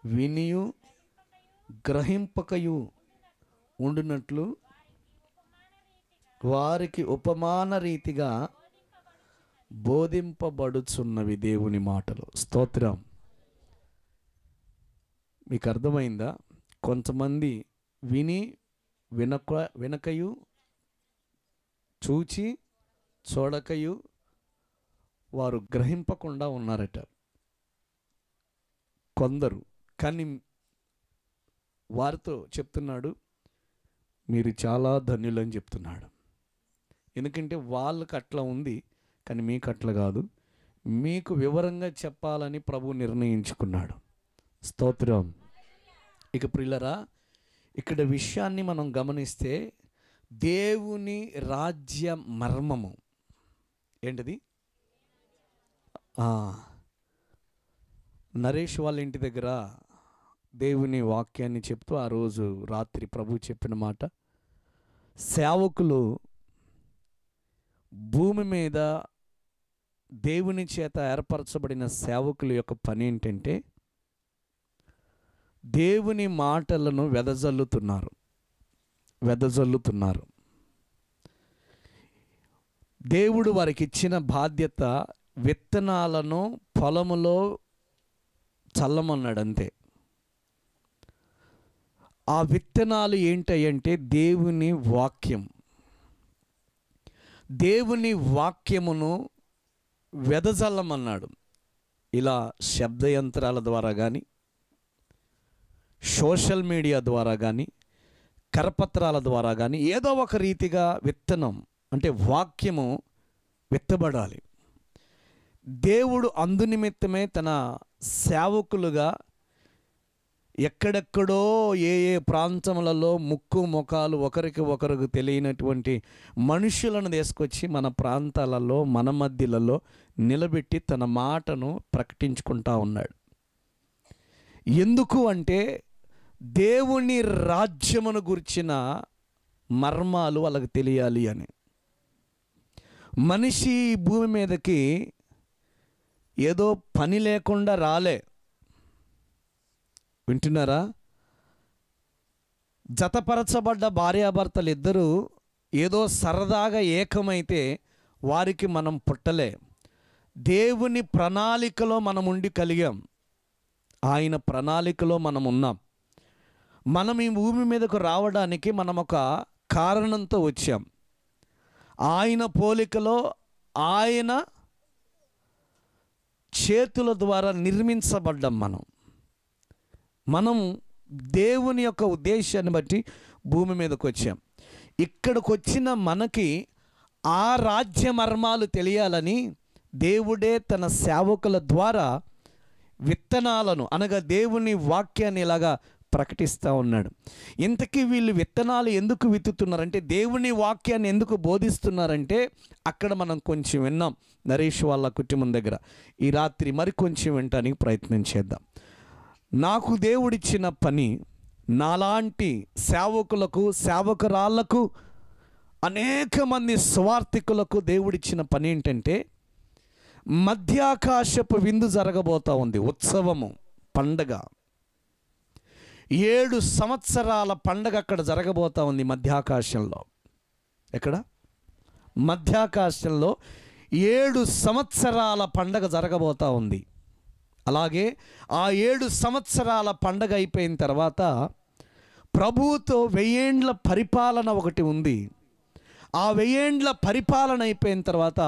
వినియు గ్రహింపకయు ఉండునట్లు వారికి ఉపమాన రీతిగా బోధింపబడుచున్నవి దేవుని మాటలు. స్తోత్రం. మీకు అర్థమైందా? కొంతమంది విని వినకయు, చూచి చూడకయు వారు గ్రహింపకుండా ఉన్నారట కొందరు. కానీ వారితో చెప్తున్నాడు, మీరు చాలా ధన్యులని చెప్తున్నాడు. ఎందుకంటే వాళ్ళకి అట్లా ఉంది, కానీ మీకు అట్లా కాదు. మీకు వివరంగా చెప్పాలని ప్రభు నిర్ణయించుకున్నాడు. స్తోత్రం. ఇక ప్రియులరా, ఇక్కడ విషయాన్ని మనం గమనిస్తే దేవుని రాజ్య మర్మము ఏంటిది? నరేష్ వాళ్ళ ఇంటి దగ్గర దేవుని వాక్యాన్ని చెప్తూ ఆ రోజు రాత్రి ప్రభు చెప్పిన మాట, సేవకులు భూమి మీద దేవుని చేత ఏర్పరచబడిన సేవకుల యొక్క పని ఏంటంటే దేవుని మాటలను వెదజల్లుతున్నారు. దేవుడు వారికి ఇచ్చిన బాధ్యత విత్తనాలను పొలములో చల్లమన్నాడు అంతే. ఆ విత్తనాలు ఏంటంటే దేవుని వాక్యం. దేవుని వాక్యమును వెదజల్లమన్నాడు. ఇలా శబ్దయంత్రాల ద్వారా కానీ, సోషల్ మీడియా ద్వారా కానీ, కరపత్రాల ద్వారా కానీ ఏదో ఒక రీతిగా విత్తనం అంటే వాక్యము విత్తబడాలి. దేవుడు అందునిమిత్తమే తన సేవకులుగా ఎక్కడెక్కడో ఏ ప్రాంతములలో ముక్కు ముఖాలు ఒకరికి ఒకరికి తెలియనటువంటి మనుషులను తీసుకొచ్చి మన ప్రాంతాలలో మన మధ్యలలో నిలబెట్టి తన మాటను ప్రకటించుకుంటా ఉన్నాడు. ఎందుకు అంటే దేవుని రాజ్యమును గురించిన మర్మాలు వాళ్ళకి తెలియాలి అని. మనిషి భూమి మీదకి ఏదో పని లేకుండా రాలే. వింటున్నారా? జతపరచబడ్డ భార్యాభర్తలు ఇద్దరూ ఏదో సరదాగా ఏకమైతే వారికి మనం పుట్టలే. దేవుని ప్రణాళికలో మనం ఉండి కలిగాం. ఆయన ప్రణాళికలో మనం ఉన్నాం. మనం ఈ భూమి మీదకు రావడానికి మనం ఒక కారణంతో వచ్చాం. ఆయన పోలికలో ఆయన చేతుల ద్వారా నిర్మించబడ్డాం. మనం దేవుని యొక్క ఉద్దేశాన్ని బట్టి భూమి మీదకి వచ్చాం. ఇక్కడికి వచ్చిన మనకి ఆ రాజ్య మర్మాలు తెలియాలని దేవుడే తన సేవకుల ద్వారా విత్తనాలను అనగా దేవుని వాక్యాన్ని ఇలాగా ప్రకటిస్తూ ఉన్నాడు. ఇంతకీ వీళ్ళు విత్తనాలు ఎందుకు విత్తుతున్నారంటే, దేవుని వాక్యాన్ని ఎందుకు బోధిస్తున్నారంటే అక్కడ మనం కొంచెం విన్నాం నరేష్ వాళ్ళ కుటుంబం దగ్గర. ఈ రాత్రి మరికొంచెం వినటానికి ప్రయత్నం చేద్దాం. నాకు దేవుడిచ్చిన పని, నాలాంటి సేవకులకు సేవకురాళ్లకు అనేక మంది స్వార్థికులకు దేవుడిచ్చిన పని ఏంటంటే మధ్యాకాశపు విందు జరగబోతూ ఉంది. ఉత్సవము, పండగ, 7 సంవత్సరాల పండగ అక్కడ జరగబోతూ ఉంది మధ్యాకాశంలో. ఎక్కడ? మధ్యాకాశంలో 7 సంవత్సరాల పండగ జరగబోతూ ఉంది. అలాగే ఆ 7 సంవత్సరాల పండగ అయిపోయిన తర్వాత ప్రభువుతో 1000 ఏండ్ల పరిపాలన ఒకటి ఉంది. ఆ 1000 ఏండ్ల పరిపాలన అయిపోయిన తర్వాత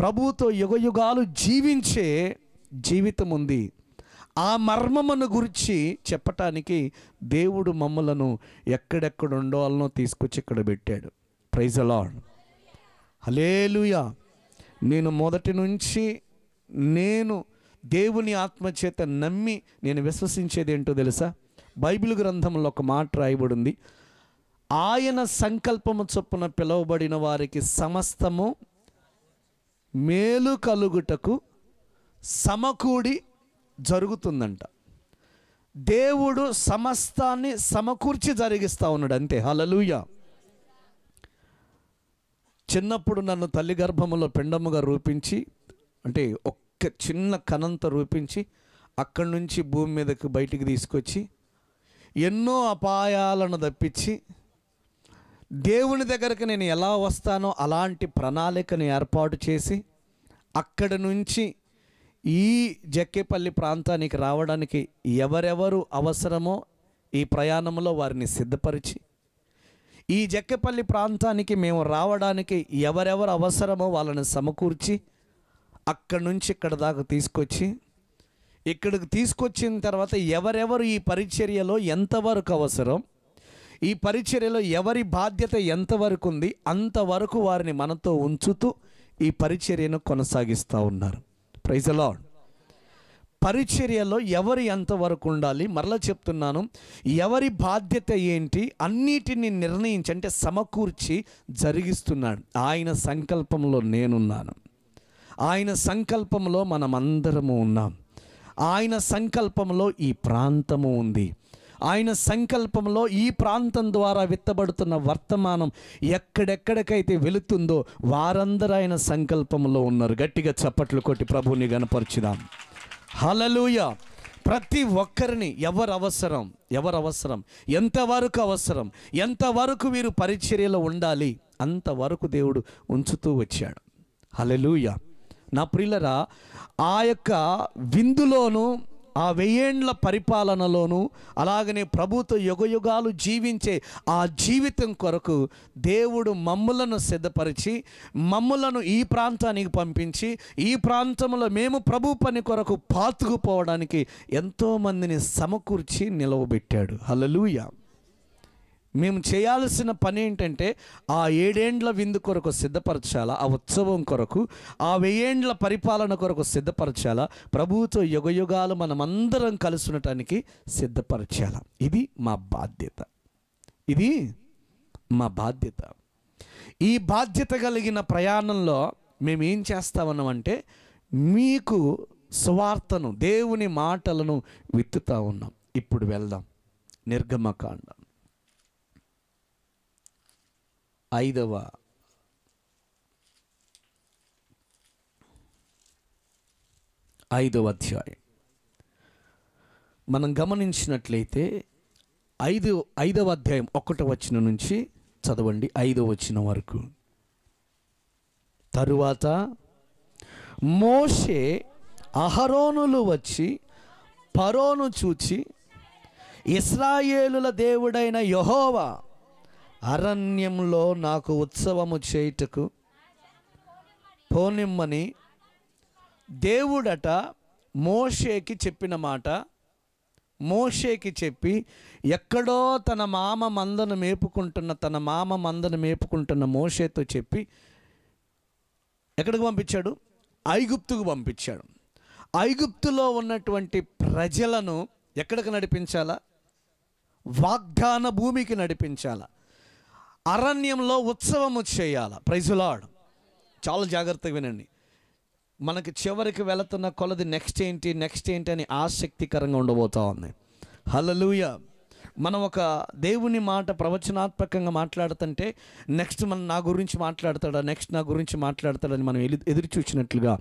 ప్రభువుతో యుగయుగాలు జీవించే జీవితం ఉంది. ఆ మర్మమును గురించి చెప్పటానికి దేవుడు మమ్మలను ఎక్కడెక్కడ ఉండాలనో తీసుకొచ్చి ఇక్కడ పెట్టాడు. Praise the lord. హల్లెలూయా. నేను మొదటి నుంచి దేవుని ఆత్మచేత నమ్మి నేను విశ్వసించేది ఏంటో తెలుసా? బైబిల్ గ్రంథంలో ఒక మాట రాయబడి ఉంది, ఆయన సంకల్పము చొప్పున పిలువబడిన వారికి సమస్తము మేలు కలుగుటకు సమకూడి జరుగుతుందంట. దేవుడు సమస్తాన్ని సమకూర్చి జరిగిస్తూ ఉన్నాడు అంతే. హల్లెలూయా. చిన్నప్పుడు నన్ను తల్లి గర్భములో పిండముగా రూపించి, అంటే ఒక్క చిన్న కణంతో రూపించి అక్కడి నుంచి భూమి మీదకు బయటికి తీసుకొచ్చి ఎన్నో అపాయాలను తప్పించి దేవుని దగ్గరకు నేను ఎలా వస్తానో అలాంటి ప్రణాళికను ఏర్పాటు చేసి అక్కడి నుంచి ఈ జక్కేపల్లి ప్రాంతానికి రావడానికి ఎవరెవరు అవసరమో ఈ ప్రయాణంలో వారిని సిద్ధపరిచి, ఈ జక్కేపల్లి ప్రాంతానికి మేము రావడానికి ఎవరెవరు అవసరమో వాళ్ళని సమకూర్చి అక్కడి నుంచి ఇక్కడ దాకా తీసుకొచ్చి, ఇక్కడికి తీసుకొచ్చిన తర్వాత ఎవరెవరు ఈ పరిచర్యలో ఎంతవరకు అవసరం, ఈ పరిచర్యలో ఎవరి బాధ్యత ఎంతవరకు ఉంది అంతవరకు వారిని మనతో ఉంచుతూ ఈ పరిచర్యను కొనసాగిస్తూ ఉన్నారు. Praise the Lord. పరిచర్యలో ఎవరు ఎంతవరకు ఉండాలి, మరలా చెప్తున్నాను, ఎవరి బాధ్యత ఏంటి అన్నిటిని నిర్ణయించి అంటే సమకూర్చి జరిగిస్తున్నాడు. ఆయన సంకల్పంలో నేనున్నాను, ఆయన సంకల్పంలో మనమందరము ఉన్నాం, ఆయన సంకల్పంలో ఈ ప్రాంతము ఉంది, ఆయన సంకల్పంలో ఈ ప్రాంతం ద్వారా విత్తబడుతున్న వర్తమానం ఎక్కడెక్కడికైతే వెళుతుందో వారందరూ ఆయన సంకల్పంలో ఉన్నారు. గట్టిగా చప్పట్లు కొట్టి ప్రభువుని గణపరచుదాం. హల్లెలూయా. ప్రతి ఒక్కరిని ఎవరు అవసరం, ఎంతవరకు అవసరం, ఎంతవరకు వీరు పరిచర్యలో ఉండాలి అంతవరకు దేవుడు ఉంచుతూ వచ్చాడు. హల్లెలూయా. నా ప్రియులరా, ఆ యొక్క విందులోను ఆ 1000 ఏండ్ల పరిపాలనలోను అలాగనే ప్రభుతో యుగయుగాలు జీవించే ఆ జీవితం కొరకు దేవుడు మమ్ములను సిద్ధపరిచి మమ్ములను ఈ ప్రాంతానికి పంపించి ఈ ప్రాంతంలో మేము ప్రభు పని కొరకు పాతుకుపోవడానికి ఎంతోమందిని సమకూర్చి నిలవబెట్టాడు. హల్లెలూయా. మేము చేయాల్సిన పని ఏంటంటే ఆ 7 ఏండ్ల విందు కొరకు సిద్ధపరచాలా, ఆ ఉత్సవం కొరకు, ఆ 1000 ఏండ్ల పరిపాలన కొరకు సిద్ధపరచాలా, ప్రభువుతో యుగయుగాలు మనమందరం కలిసి ఉండటానికి సిద్ధపరచాలా. ఇది మా బాధ్యత, ఇది మా బాధ్యత. ఈ బాధ్యత కలిగిన ప్రయాణంలో మేము ఏం చేస్తామన్నామంటే మీకు సువార్తను, దేవుని మాటలను విత్తుతా ఉన్నాం. ఇప్పుడు వెళ్దాం. నిర్గమకాండం 5వ అధ్యాయం మనం గమనించినట్లయితే 5వ అధ్యాయం 1వ వచనం నుంచి చదవండి 5వ వచనం వరకు. తరువాత మోషే అహరోనులు వచ్చి ఫరోను చూచి, ఇశ్రాయేలుల దేవుడైన యెహోవా అరణ్యంలో నాకు ఉత్సవము చేయుటకు పోనిమ్మని దేవుడట మోషేకి చెప్పిన మాట మోషేకి చెప్పి, ఎక్కడో తన మామ మందను మేపుకుంటున్న మోషేతో చెప్పి ఎక్కడికి పంపించాడు? ఐగుప్తుకు పంపించాడు. ఐగుప్తులో ఉన్నటువంటి ప్రజలను ఎక్కడికి నడిపించాలా? వాగ్దాన భూమికి నడిపించాలా, అరణ్యంలో ఉత్సవము చేయాల. Praise the Lord. చాలా జాగ్రత్తగా వినండి. మనకి చివరికి వెళుతున్న కొలది నెక్స్ట్ ఏంటి అని ఆసక్తికరంగా ఉండబోతా ఉంది. హల్లెలూయా. మనం ఒక దేవుని మాట ప్రవచనాత్మకంగా మాట్లాడుతుంటే నెక్స్ట్ నా గురించి మాట్లాడతాడని మనం ఎదురు చూసినట్లుగా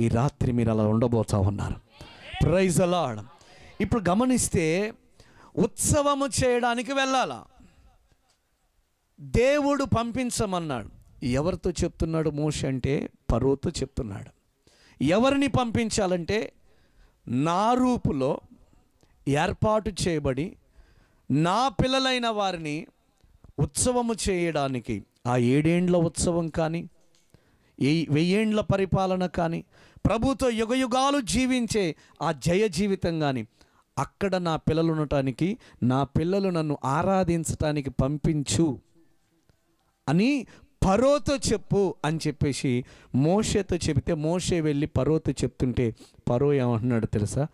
ఈ రాత్రి మీరు అలా ఉండబోతా ఉన్నారు. Praise the Lord. ఇప్పుడు గమనిస్తే ఉత్సవము చేయడానికి వెళ్ళాలా, దేవుడు పంపించమన్నాడు. ఎవరితో చెప్తున్నాడు మోషే అంటే? ఫరోతో చెప్తున్నాడు. ఎవరిని పంపించాలంటే నా రూపులో ఏర్పాటు చేయబడి నా పిల్లలైన వారిని ఉత్సవము చేయడానికి, ఆ 7 ఏండ్ల ఉత్సవం కానీ 1000 ఏండ్ల పరిపాలన కానీ ప్రభుతో యుగయుగాలు జీవించే ఆ జయ జీవితం కానీ అక్కడ నా పిల్లలు ఉండటానికి, నా పిల్లలు నన్ను ఆరాధించటానికి పంపించు అని ఫరోతో చెప్పు అని చెప్పేసి మోషేతో చెబితే, మోషే వెళ్ళి ఫరోతో చెప్తుంటే ఫరో ఏమంటున్నాడు తెలుసా?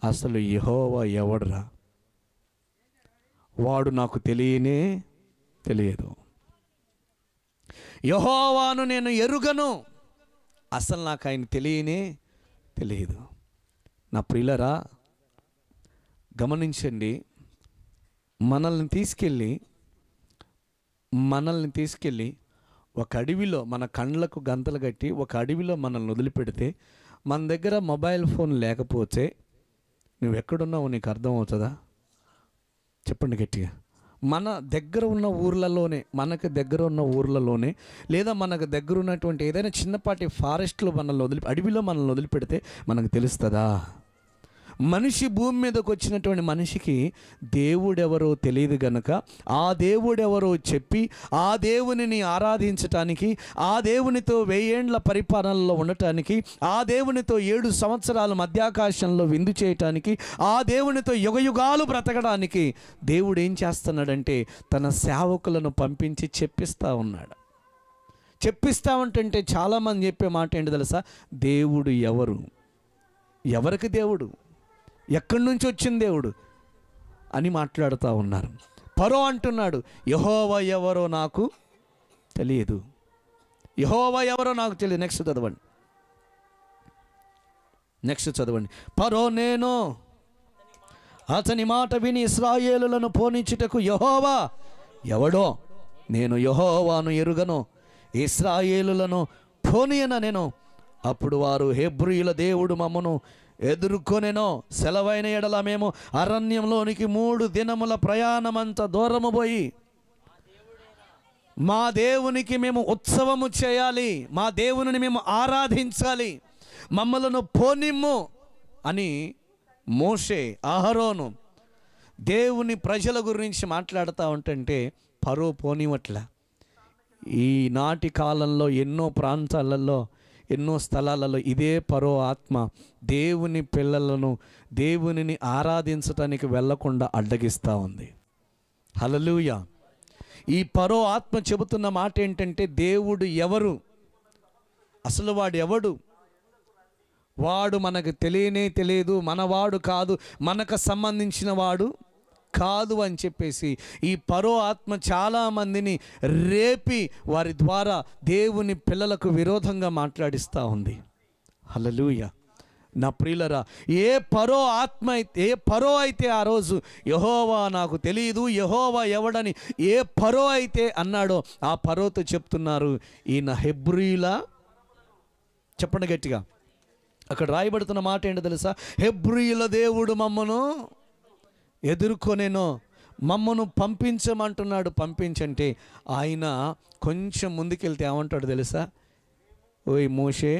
అసలు యెహోవా ఎవడురా, వాడు నాకు తెలియదు, యెహోవాను నేను ఎరుగను, అసలు నాకు ఆయన తెలియదు. నా ప్రియులరా గమనించండి. మనల్ని తీసుకెళ్ళి ఒక అడవిలో మన కండ్లకు గంతలు కట్టి ఒక అడవిలో మనల్ని వదిలిపెడితే, మన దగ్గర మొబైల్ ఫోన్ లేకపోతే నువ్వు ఎక్కడున్నావు నీకు అర్థమవుతుందా? చెప్పండి గట్టిగా. మన దగ్గర ఉన్న ఊర్లలోనే, మనకు దగ్గర ఉన్న ఊర్లలోనే, లేదా మనకు దగ్గర ఉన్నటువంటి ఏదైనా చిన్నపాటి ఫారెస్ట్లో మనల్ని అడవిలో మనల్ని వదిలిపెడితే మనకు తెలుస్తుందా? మనిషి భూమి మీదకి వచ్చినటువంటి మనిషికి దేవుడెవరో తెలియదు గనుక ఆ దేవుడెవరో చెప్పి ఆ దేవునిని ఆరాధించటానికి, ఆ దేవునితో 1000 ఏండ్ల పరిపాలనలో ఉండటానికి, ఆ దేవునితో 7 సంవత్సరాలు మధ్యాకాశంలో విందు చేయటానికి, ఆ దేవునితో యుగయుగాలు బ్రతకడానికి దేవుడు ఏం చేస్తున్నాడంటే తన సేవకులను పంపించి చెప్పిస్తూ ఉన్నాడు. చెప్పిస్తా ఉంటుంటే చాలామంది చెప్పే మాట ఏంటి తెలుసా? దేవుడు ఎవరు? ఎవరికి దేవుడు? ఎక్కడి నుంచి వచ్చిన దేవుడు అని మాట్లాడుతూ ఉన్నారు. ఫరో అంటున్నాడు, యెహోవా ఎవరో నాకు తెలియదు. యెహోవా ఎవరో నాకు తెలియదు. నెక్స్ట్ చదవండి. ఫరో నేను అతని మాట విని ఇశ్రాయేలులను పోనిచ్చుటకు యెహోవా ఎవడో, నేను యెహోవాను ఎరుగను, ఇశ్రాయేలులను పోనీయన నేను. అప్పుడు వారు, హెబ్రీయుల దేవుడు మమ్మను ఎదుర్కొనెనో, సెలవైన ఎడల మేము అరణ్యంలోనికి 3 దినముల ప్రయాణమంత దూరము పోయి మా దేవునికి మేము ఉత్సవము చేయాలి, మా దేవునిని మేము ఆరాధించాలి, మమ్మలను పోనిమ్ము అని మోషే, అహరోను దేవుని ప్రజల గురించి మాట్లాడుతూ ఉంటుంటే ఫరో పోనివట్ల. ఈనాటి కాలంలో ఎన్నో ప్రాంతాలలో, ఎన్నో స్థలాలలో ఇదే ఫరో ఆత్మ దేవుని పిల్లలను దేవునిని ఆరాధించటానికి వెళ్లకుండా అడ్డగిస్తూ ఉంది. హల్లెలూయా. ఈ ఫరో ఆత్మ చెబుతున్న మాట ఏంటంటే దేవుడు ఎవరు, అసలు వాడు ఎవడు, వాడు మనకు తెలియదు, మనవాడు కాదు, మనకు సంబంధించిన వాడు కాదు అని చెప్పేసి ఈ ఫరో ఆత్మ చాలామందిని రేపి వారి ద్వారా దేవుని పిల్లలకు విరోధంగా మాట్లాడిస్తూ ఉంది. హల్లెలూయా. నా ప్రియులరా, ఏ ఫరో అయితే ఆ రోజు యెహోవా నాకు తెలియదు, యెహోవా ఎవడని ఏ ఫరో అయితే అన్నాడో ఆ ఫరోతో చెప్తున్నారు, ఈయన హెబ్రీయుల, చెప్పండి గట్టిగా. అక్కడ రాయబడుతున్న మాట ఏంటో తెలుసా? హెబ్రీయుల దేవుడు మమ్మను ఎదుర్కొనేనో, మమ్మను పంపించమంటున్నాడు. పంపించంటే ఆయన కొంచెం ముందుకెళ్తే ఏమంటాడు తెలుసా? ఓయ్ మోషే,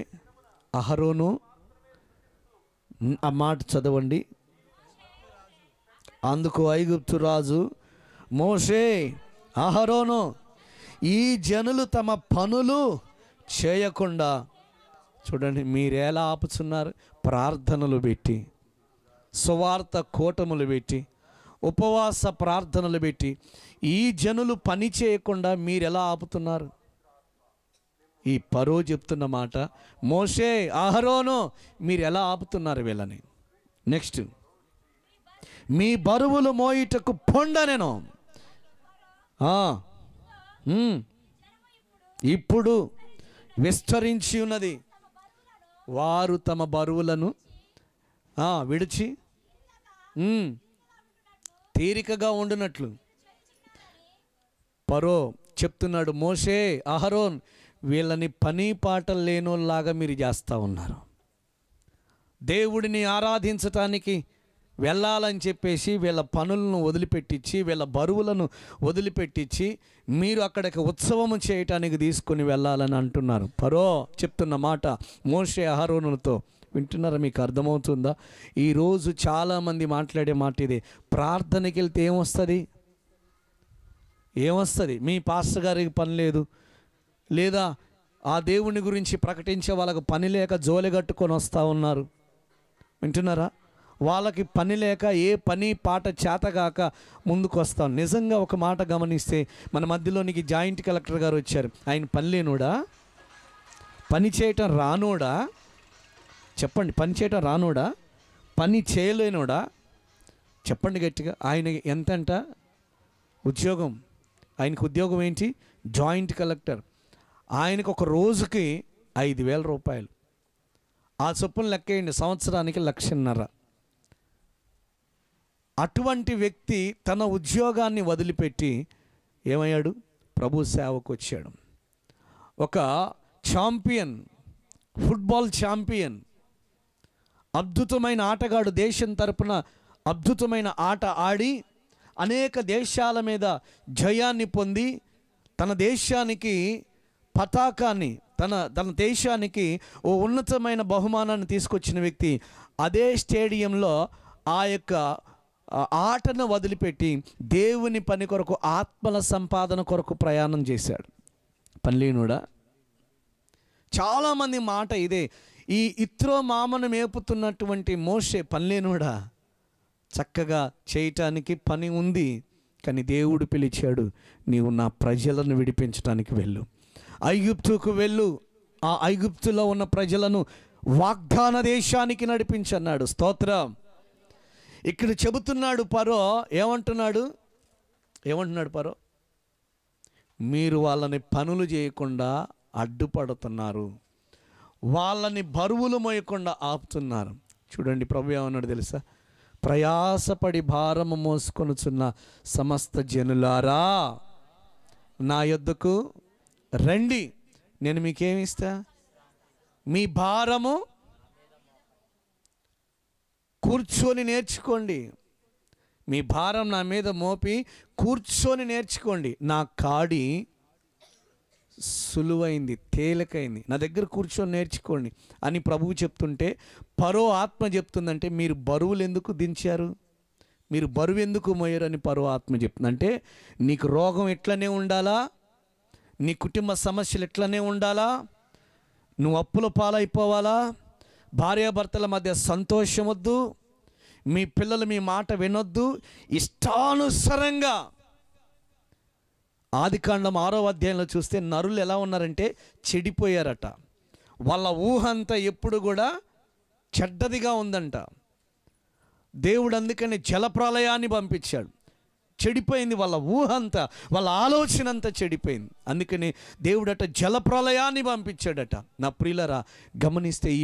అహరోను, ఆ మాట చదవండి. అందుకు ఐగుప్తు రాజు, మోషే, అహరోను, ఈ జనులు తమ పనులు చేయకుండా, చూడండి మీరేలా ఆపుతున్నారు? ప్రార్థనలు పెట్టి, సువార్త కూటములు పెట్టి, ఉపవాస ప్రార్థనలు పెట్టి ఈ జనులు పని చేయకుండా మీరు ఎలా ఆపుతున్నారు? ఈ ఫరో చెప్తున్న మాట, మోషే, అహరోను మీరు ఎలా ఆపుతున్నారు వీళ్ళని? నెక్స్ట్, మీ బరువులు మోయుటకు పొండనెను. ఇప్పుడు విస్తరించి ఉన్నది, వారు తమ బరువులను విడిచి తీరికగా ఉండునట్లు. ఫరో చెప్తున్నాడు, మోషే, అహరోన్ వీళ్ళని పని పాటలు లేనోళ్ళలాగా మీరు చేస్తూ ఉన్నారు. దేవుడిని ఆరాధించటానికి వెళ్ళాలని చెప్పేసి వీళ్ళ పనులను వదిలిపెట్టించి, వీళ్ళ బరువులను వదిలిపెట్టించి మీరు అక్కడికి ఉత్సవము చేయటానికి తీసుకొని వెళ్ళాలని అంటున్నారు. ఫరో చెప్తున్న మాట మోషే, అహరోనులతో. వింటున్నారా? మీకు అర్థమవుతుందా? ఈరోజు చాలామంది మాట్లాడే మాట ఇదే. ప్రార్థనకి వెళ్తే ఏమొస్తుంది? మీ పాస్టర్ గారికి పని లేదు, లేదా ఆ దేవుని గురించి ప్రకటించే వాళ్ళకు పని లేక జోలె కట్టుకొని వస్తూ ఉన్నారు. వింటున్నారా? వాళ్ళకి పని లేక ఏ పని పాట చేతగాక ముందుకు వస్తాం. నిజంగా ఒక మాట గమనిస్తే మన మధ్యలోనికి జాయింట్ కలెక్టర్ గారు వచ్చారు. ఆయన పని లేనోడా? పని చేయటం రానోడా? చెప్పండి. పని చేయటం రానోడా? పని చేయలేనోడా? చెప్పండి గట్టిగా. ఆయన ఎంతంట ఉద్యోగం? ఆయనకు ఉద్యోగం ఏంటి? Joint collector. ఆయనకు ఒక రోజుకి 5,000 రూపాయలు. ఆ చొప్పున లెక్కేయండి, సంవత్సరానికి 1,50,000. అటువంటి వ్యక్తి తన ఉద్యోగాన్ని వదిలిపెట్టి ఏమయ్యాడు? ప్రభు సేవకు వచ్చాడు. ఒక ఛాంపియన్, ఫుట్బాల్ ఛాంపియన్, అద్భుతమైన ఆటగాడు, దేశం తరపున అద్భుతమైన ఆట ఆడి అనేక దేశాల మీద జయాన్ని పొంది తన దేశానికి పతాకాన్ని, తన దేశానికి ఓ ఉన్నతమైన బహుమానాన్ని తీసుకొచ్చిన వ్యక్తి అదే స్టేడియంలో ఆ యొక్క ఆటను వదిలిపెట్టి దేవుని పని కొరకు, ఆత్మల సంపాదన కొరకు ప్రయాణం చేశాడు. పనిలేనుడా, చాలామంది మాట ఇదే. ఈ ఇత్రో మామను మేపుతున్నటువంటి మోషే పనిలేనుడా, చక్కగా చేయటానికి పని ఉంది, కానీ దేవుడు పిలిచాడు, నీవు నా ప్రజలను విడిపించడానికి వెళ్ళు, ఐగుప్తుకు వెళ్ళు, ఆ ఐగుప్తులో ఉన్న ప్రజలను వాగ్దాన దేశానికి నడిపించన్నాడు. స్తోత్రం. ఇక్కడ చెబుతున్నాడు ఫరో, ఏమంటున్నాడు ఫరో? మీరు వాళ్ళని పనులు చేయకుండా అడ్డుపడుతున్నారు, వాళ్ళని బరువులు మోయకుండా ఆపుతున్నారు. చూడండి ప్రభు ఏమన్నాడు తెలుసా? ప్రయాసపడి భారము మోసుకొనుచున్న సమస్త జనులారా నా యొద్దకు రండి, నేను మీకేమిస్తా? మీ భారము కూర్చొని నేర్చుకోండి. మీ భారం నా మీద మోపి కూర్చొని నేర్చుకోండి. నా కాడి సులువైంది, తేలికైంది, నా దగ్గర కూర్చొని నేర్చుకోండి అని ప్రభువు చెప్తుంటే ఫరో ఆత్మ చెప్తుందంటే, మీరు బరువులు ఎందుకు దించారు, మీరు బరువు ఎందుకు మోయరని ఫరో ఆత్మ చెప్తుంది. అంటే నీకు రోగం ఎట్లనే ఉండాలా, నీ కుటుంబ సమస్యలు ఎట్లనే ఉండాలా, నువ్వు అప్పుల పాలైపోవాలా, భార్యాభర్తల మధ్య సంతోషం వద్దు, మీ పిల్లలు మీ మాట వినొద్దు, ఇష్టానుసారంగా. ఆదికాండం 6వ అధ్యాయంలో చూస్తే నరులు ఎలా ఉన్నారంటే చెడిపోయారట. వాళ్ళ ఊహ అంతా ఎప్పుడు కూడా చెడ్డదిగా ఉందంట. దేవుడు అందుకని జలప్రలయాన్ని పంపించాడు. చెడిపోయింది వాళ్ళ ఊహ అంతా, వాళ్ళ ఆలోచన అంతా చెడిపోయింది. అందుకని దేవుడట జలప్రలయాన్ని పంపించాడట. నా ప్రియులరా, గమనిస్తే ఈ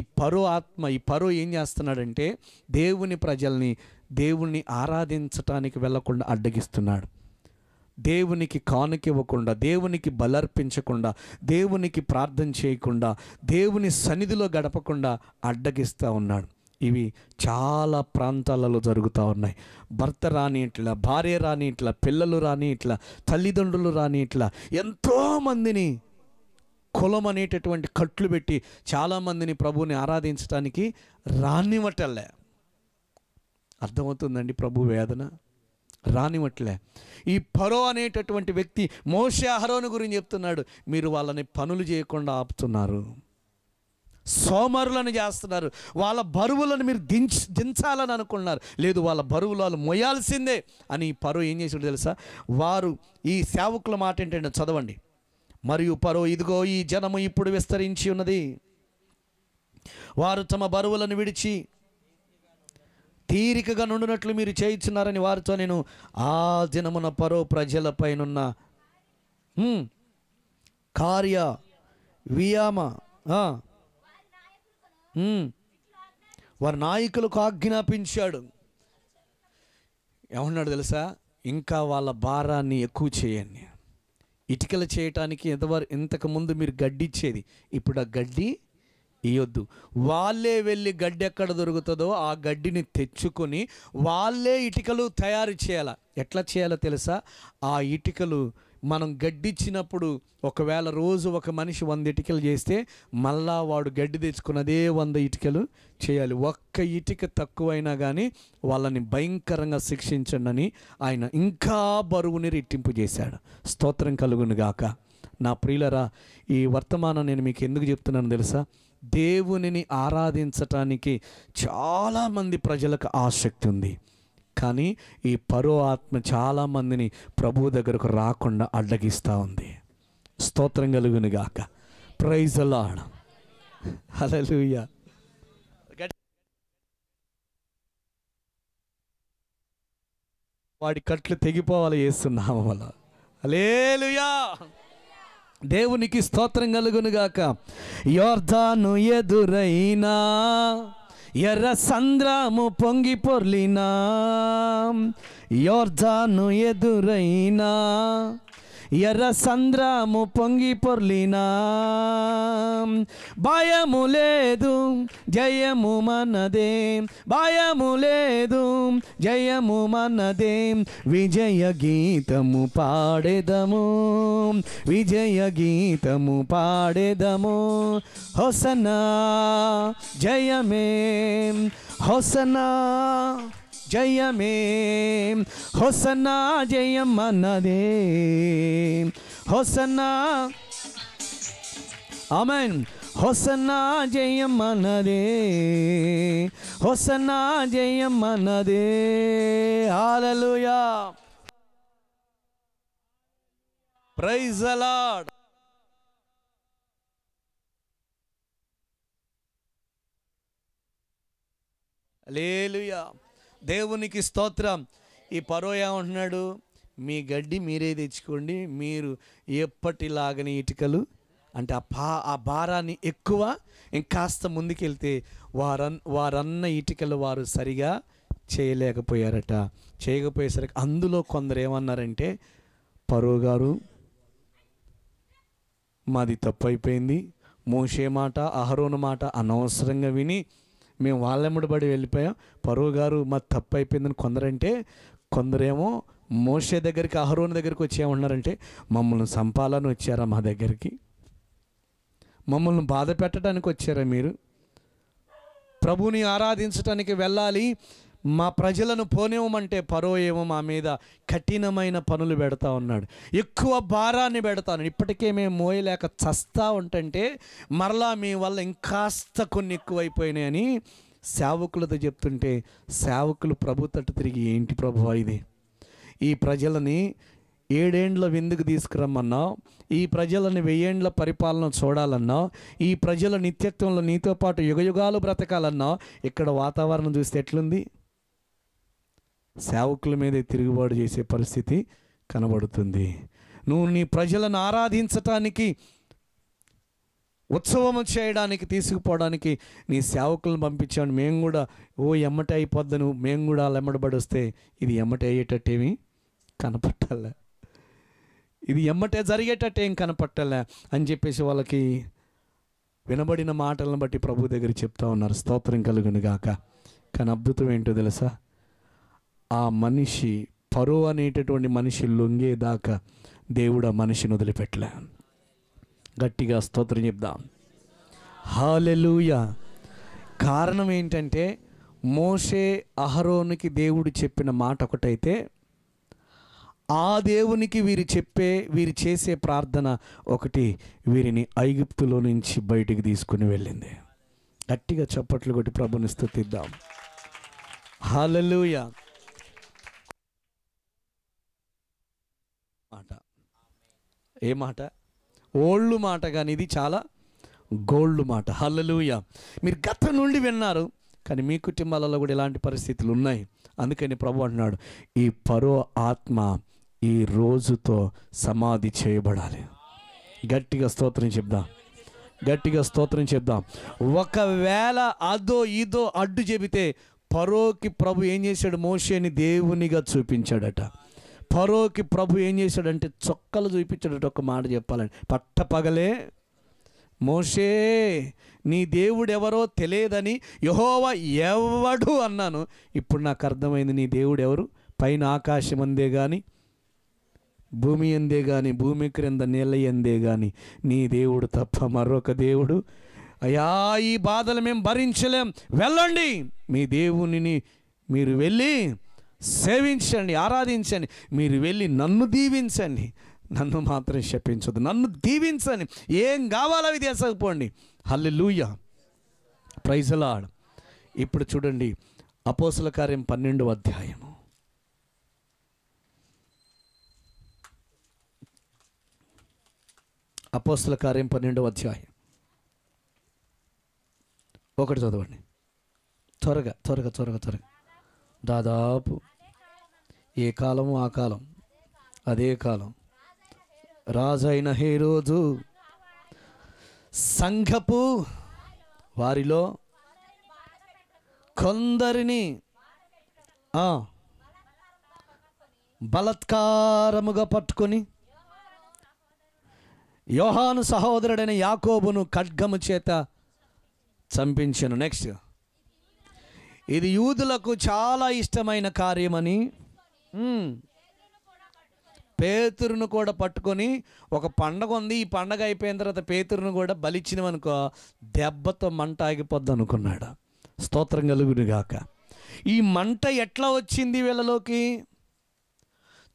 ఫరో ఏం చేస్తున్నాడంటే దేవుని ప్రజల్ని దేవుణ్ణి ఆరాధించటానికి వెళ్లకుండా అడ్డగిస్తున్నాడు. దేవునికి కానుక ఇవ్వకుండా, దేవునికి బలర్పించకుండా, దేవునికి ప్రార్థన చేయకుండా, దేవుని సన్నిధిలో గడపకుండా అడ్డగిస్తూ ఉన్నాడు. ఇవి చాలా ప్రాంతాలలో జరుగుతూ ఉన్నాయి. భర్త రాని ఇట్లా, భార్య రాని ఇట్లా, పిల్లలు రాని ఇట్లా, తల్లిదండ్రులు రాని ఇట్లా, ఎంతోమందిని కులం అనేటటువంటి కట్లు పెట్టి చాలామందిని ప్రభువుని ఆరాధించడానికి రానివ్వటలే. అర్థమవుతుందండి ప్రభు వేదన? రానివ్వట్లే. ఈ ఫరో అనేటటువంటి వ్యక్తి మోషే అహరోను గురించి చెప్తున్నాడు, మీరు వాళ్ళని పనులు చేయకుండా ఆపుతున్నారు, సోమరులను చేస్తున్నారు, వాళ్ళ బరువులను మీరు దించాలని అనుకున్నారు, లేదు వాళ్ళ బరువులు వాళ్ళు మోయాల్సిందే అని ఫరో ఏం చేసాడు తెలుసా? వారు ఈ సేవకుల మాట ఏంటంటే చదవండి. మరియు ఫరో, ఇదిగో ఈ జనము ఇప్పుడు విస్తరించి ఉన్నది, వారు తమ బరువులను విడిచి తీరికగా నుండినట్లు మీరు చేయించున్నారని వారితో నేను ఆ దినమున ఫరో ప్రజలపైనున్న కార్య వియామ వారి నాయకులకు ఆజ్ఞాపించాడు. ఏమన్నాడు తెలుసా? ఇంకా వాళ్ళ భారాన్ని ఎక్కువ చేయండి. ఇటుకలు చేయటానికి ఇంతకుముందు మీరు గడ్డి ఇచ్చేది, ఇప్పుడు ఆ గడ్డి ఇవ్వద్దు. వాళ్ళే వెళ్ళి గడ్డి ఎక్కడ దొరుకుతుందో ఆ గడ్డిని తెచ్చుకొని వాళ్ళే ఇటుకలు తయారు చేయాలి. ఎట్లా చేయాలో తెలుసా? ఆ ఇటుకలు మనం గడ్డిచ్చినప్పుడు ఒకవేళ రోజు ఒక మనిషి 100 ఇటుకలు చేస్తే మళ్ళా వాడు గడ్డి తెచ్చుకున్నదే 100 ఇటుకలు చేయాలి. ఒక్క ఇటుక తక్కువైనా కానీ వాళ్ళని భయంకరంగా శిక్షించండి అని ఆయన ఇంకా బరువుని రెట్టింపు చేశాడు. స్తోత్రం కలుగును గాక. నా ప్రియులరా, ఈ వర్తమానం నేను మీకు ఎందుకు చెప్తున్నాను తెలుసా? దేవునిని ఆరాధించటానికి చాలామంది ప్రజలకు ఆసక్తి ఉంది, కానీ ఈ ఫరో ఆత్మ చాలామందిని ప్రభువు దగ్గరకు రాకుండా అడ్డగిస్తూ ఉంది. స్తోత్రం కలుగును గాక. Praise the lord. హల్లెలూయా. వాడి కట్లు తెగిపోవాలి యేసునామం వల్ల. హల్లెలూయా. దేవునికి స్తోత్రం కలుగును గాక. యోర్దాను ఎదురైనా ఎర్ర సంద్రము పొంగి పొర్లినా, యోర్దాను ఎదురైనా ఎర్ర సంద్రము పొంగి పొర్లినా, భయము లేదు జయము మనదే, భయము లేదు జయము మనదే, విజయ గీతము పాడెదము, విజయ గీతము పాడెదము. హోసన్నా జయమే, హోసన్నా జయమే, హోసన్నా జయం అన్నదే, హోసన్నా ఆమేన్, హోసన్నా జయం అన్నదే, హోసన్నా జయం అన్నదే. హల్లెలూయా, ప్రైజ్ ది లార్డ్. హల్లెలూయా, దేవునికి స్తోత్రం. ఈ ఫరో ఏమంటున్నాడు? మీ గడ్డి మీరే తెచ్చుకోండి, మీరు ఎప్పటిలాగని ఇటుకలు అంటే ఆ భారాన్ని ఎక్కువ ఇంకాస్త ముందుకెళ్తే వారన్న ఇటుకలు వారు సరిగా చేయలేకపోయారట. చేయకపోయేసరికి అందులో కొందరు ఏమన్నారంటే, ఫరో గారు మాది తప్పు అయిపోయింది, మోషే మాట అహరోను మాట అనవసరంగా విని మేము వాళ్ళెమ్మడిబడి వెళ్ళిపోయాం, ఫరో గారు మాది తప్పు అయిపోయిందని కొందరంటే, కొందరేమో మోషే దగ్గరికి అహరోను దగ్గరికి వచ్చి ఏమన్నారంటే, మమ్మల్ని సంపాలని వచ్చారా మా దగ్గరికి, మమ్మల్ని బాధ పెట్టడానికి వచ్చారా మీరు, ప్రభుని ఆరాధించడానికి వెళ్ళాలి, మా ప్రజలను పోనివ్వమంటే ఫరో ఏమో మా మీద కఠినమైన పనులు పెడతా ఉన్నాడు, ఎక్కువ భారాన్ని పెడతాను, ఇప్పటికే మేము మోయలేక చస్తా ఉంటుంటే మరలా మీ వల్ల ఇంకాస్త కొన్ని ఎక్కువైపోయినాయని సేవకులతో చెప్తుంటే, సేవకులు ప్రభు తట్టు తిరిగి, ఏంటి ప్రభువా ఇది, ఈ ప్రజలని 7 ఏండ్ల విందుకు తీసుకురమ్మన్నావు, ఈ ప్రజలని 1000 ఏండ్ల పరిపాలన చూడాలన్నావు, ఈ ప్రజల నిత్యత్వంలో నీతో పాటు యుగయుగాలు బ్రతకాలన్నావు, ఇక్కడ వాతావరణం చూస్తే ఎట్లుంది, సేవకుల మీదే తిరుగుబాటు చేసే పరిస్థితి కనబడుతుంది. నువ్వు నీ ప్రజలను ఆరాధించటానికి, ఉత్సవం చేయడానికి, తీసుకుపోవడానికి నీ సేవకులను పంపించాను, మేము కూడా ఎమ్మటే అయిపోద్దను, మేము కూడా ఎమ్మడబడి వస్తే ఇది ఎమ్మటే అయ్యేటట్టేమి కనపట్టాలే, ఇది ఎమ్మటే జరిగేటట్టు ఏం కనపట్టాలే అని చెప్పేసి వాళ్ళకి వినబడిన మాటలను బట్టి ప్రభు దగ్గర చెప్తా ఉన్నారు. స్తోత్రం కలుగును గాక. కానీ అద్భుతం ఏంటో తెలుసా, ఆ మనిషి ఫరో అనేటటువంటి మనిషి లొంగేదాకా దేవుడు ఆ మనిషిని వదిలిపెట్టలే. గట్టిగా స్తోత్రం చెప్దాం. హల్లెలూయా. కారణం ఏంటంటే, మోషే అహరోనుకి దేవుడు చెప్పిన మాట ఒకటైతే, ఆ దేవునికి వీరు చేసే ప్రార్థన ఒకటి వీరిని ఐగుప్తులో నుంచి బయటికి తీసుకుని వెళ్ళింది. గట్టిగా చప్పట్లు కొట్టి ప్రభుని స్తుతిద్దాం. హల్లెలూయా. మాట ఏ మాట? ఓల్డ్ మాట, కానీ ఇది చాలా గోల్డ్ మాట. హల్లెలూయా. మీరు గతం నుండి విన్నారు, కానీ మీ కుటుంబాలలో కూడా ఇలాంటి పరిస్థితులు ఉన్నాయి. అందుకని ప్రభు అంటున్నాడు, ఈ ఫరో ఆత్మ ఈ రోజుతో సమాధి చేయబడాలి. గట్టిగా స్తోత్రం చెప్దాం, గట్టిగా స్తోత్రం చెప్దాం. ఒకవేళ అదో ఇదో అడ్డు చెబితే, ఫరోకి ప్రభు ఏం చేశాడు? మోషేని దేవునిగా చూపించాడట. ఫరోకి ప్రభు ఏం చేశాడంటే చొక్కలు చూపించాడట. ఒక మాట చెప్పాలంటే, పట్టపగలే మోషే నీ దేవుడు ఎవరో తెలియదని యెహోవా ఎవడు అన్నాను, ఇప్పుడు నాకు అర్థమైంది నీ దేవుడు ఎవరు. పైన ఆకాశం అందే కానీ, భూమి అందే కానీ, భూమి క్రింద నీళ్ళ అందే కానీ నీ దేవుడు తప్ప మరొక దేవుడు. అయ్యా, ఈ బాధలు మేము భరించలేం, వెళ్ళండి, మీ దేవునిని మీరు వెళ్ళి సేవించండి, ఆరాధించండి, మీరు వెళ్ళి నన్ను దీవించండి, నన్ను మాత్రం శపించదు, నన్ను దీవించండి, ఏం కావాలో అవి తీసుకుపోండి. హల్లెలూయా, ప్రైజ్ ది లార్డ్. ఇప్పుడు చూడండి, అపోస్తల కార్యం 12వ అధ్యాయము. అపోస్తల కార్యం 12వ అధ్యాయం 1 చదవండి. త్వరగా త్వరగా త్వరగా త్వరగా. దాదాపు ఏ కాలము ఆ కాలం, అదే కాలం, రాజైన హేరోదు సంఘపు వారిలో కొందరిని బలత్కారముగా పట్టుకొని యోహాను సహోదరుడైన యాకోబును ఖడ్గము చేత చంపించెను. నెక్స్ట్, ఇది యూదులకు చాలా ఇష్టమైన కార్యమని పేతురును కూడా పట్టుకొని, ఒక పండగ ఉంది, ఈ పండగ అయిపోయిన తర్వాత పేతురును కూడా బలిచ్చినవనుకో దెబ్బతో మంట ఆగిపోద్ది అనుకున్నాడు. స్తోత్రం కలుగును గాక. ఈ మంట ఎట్లా వచ్చింది వీళ్ళలోకి?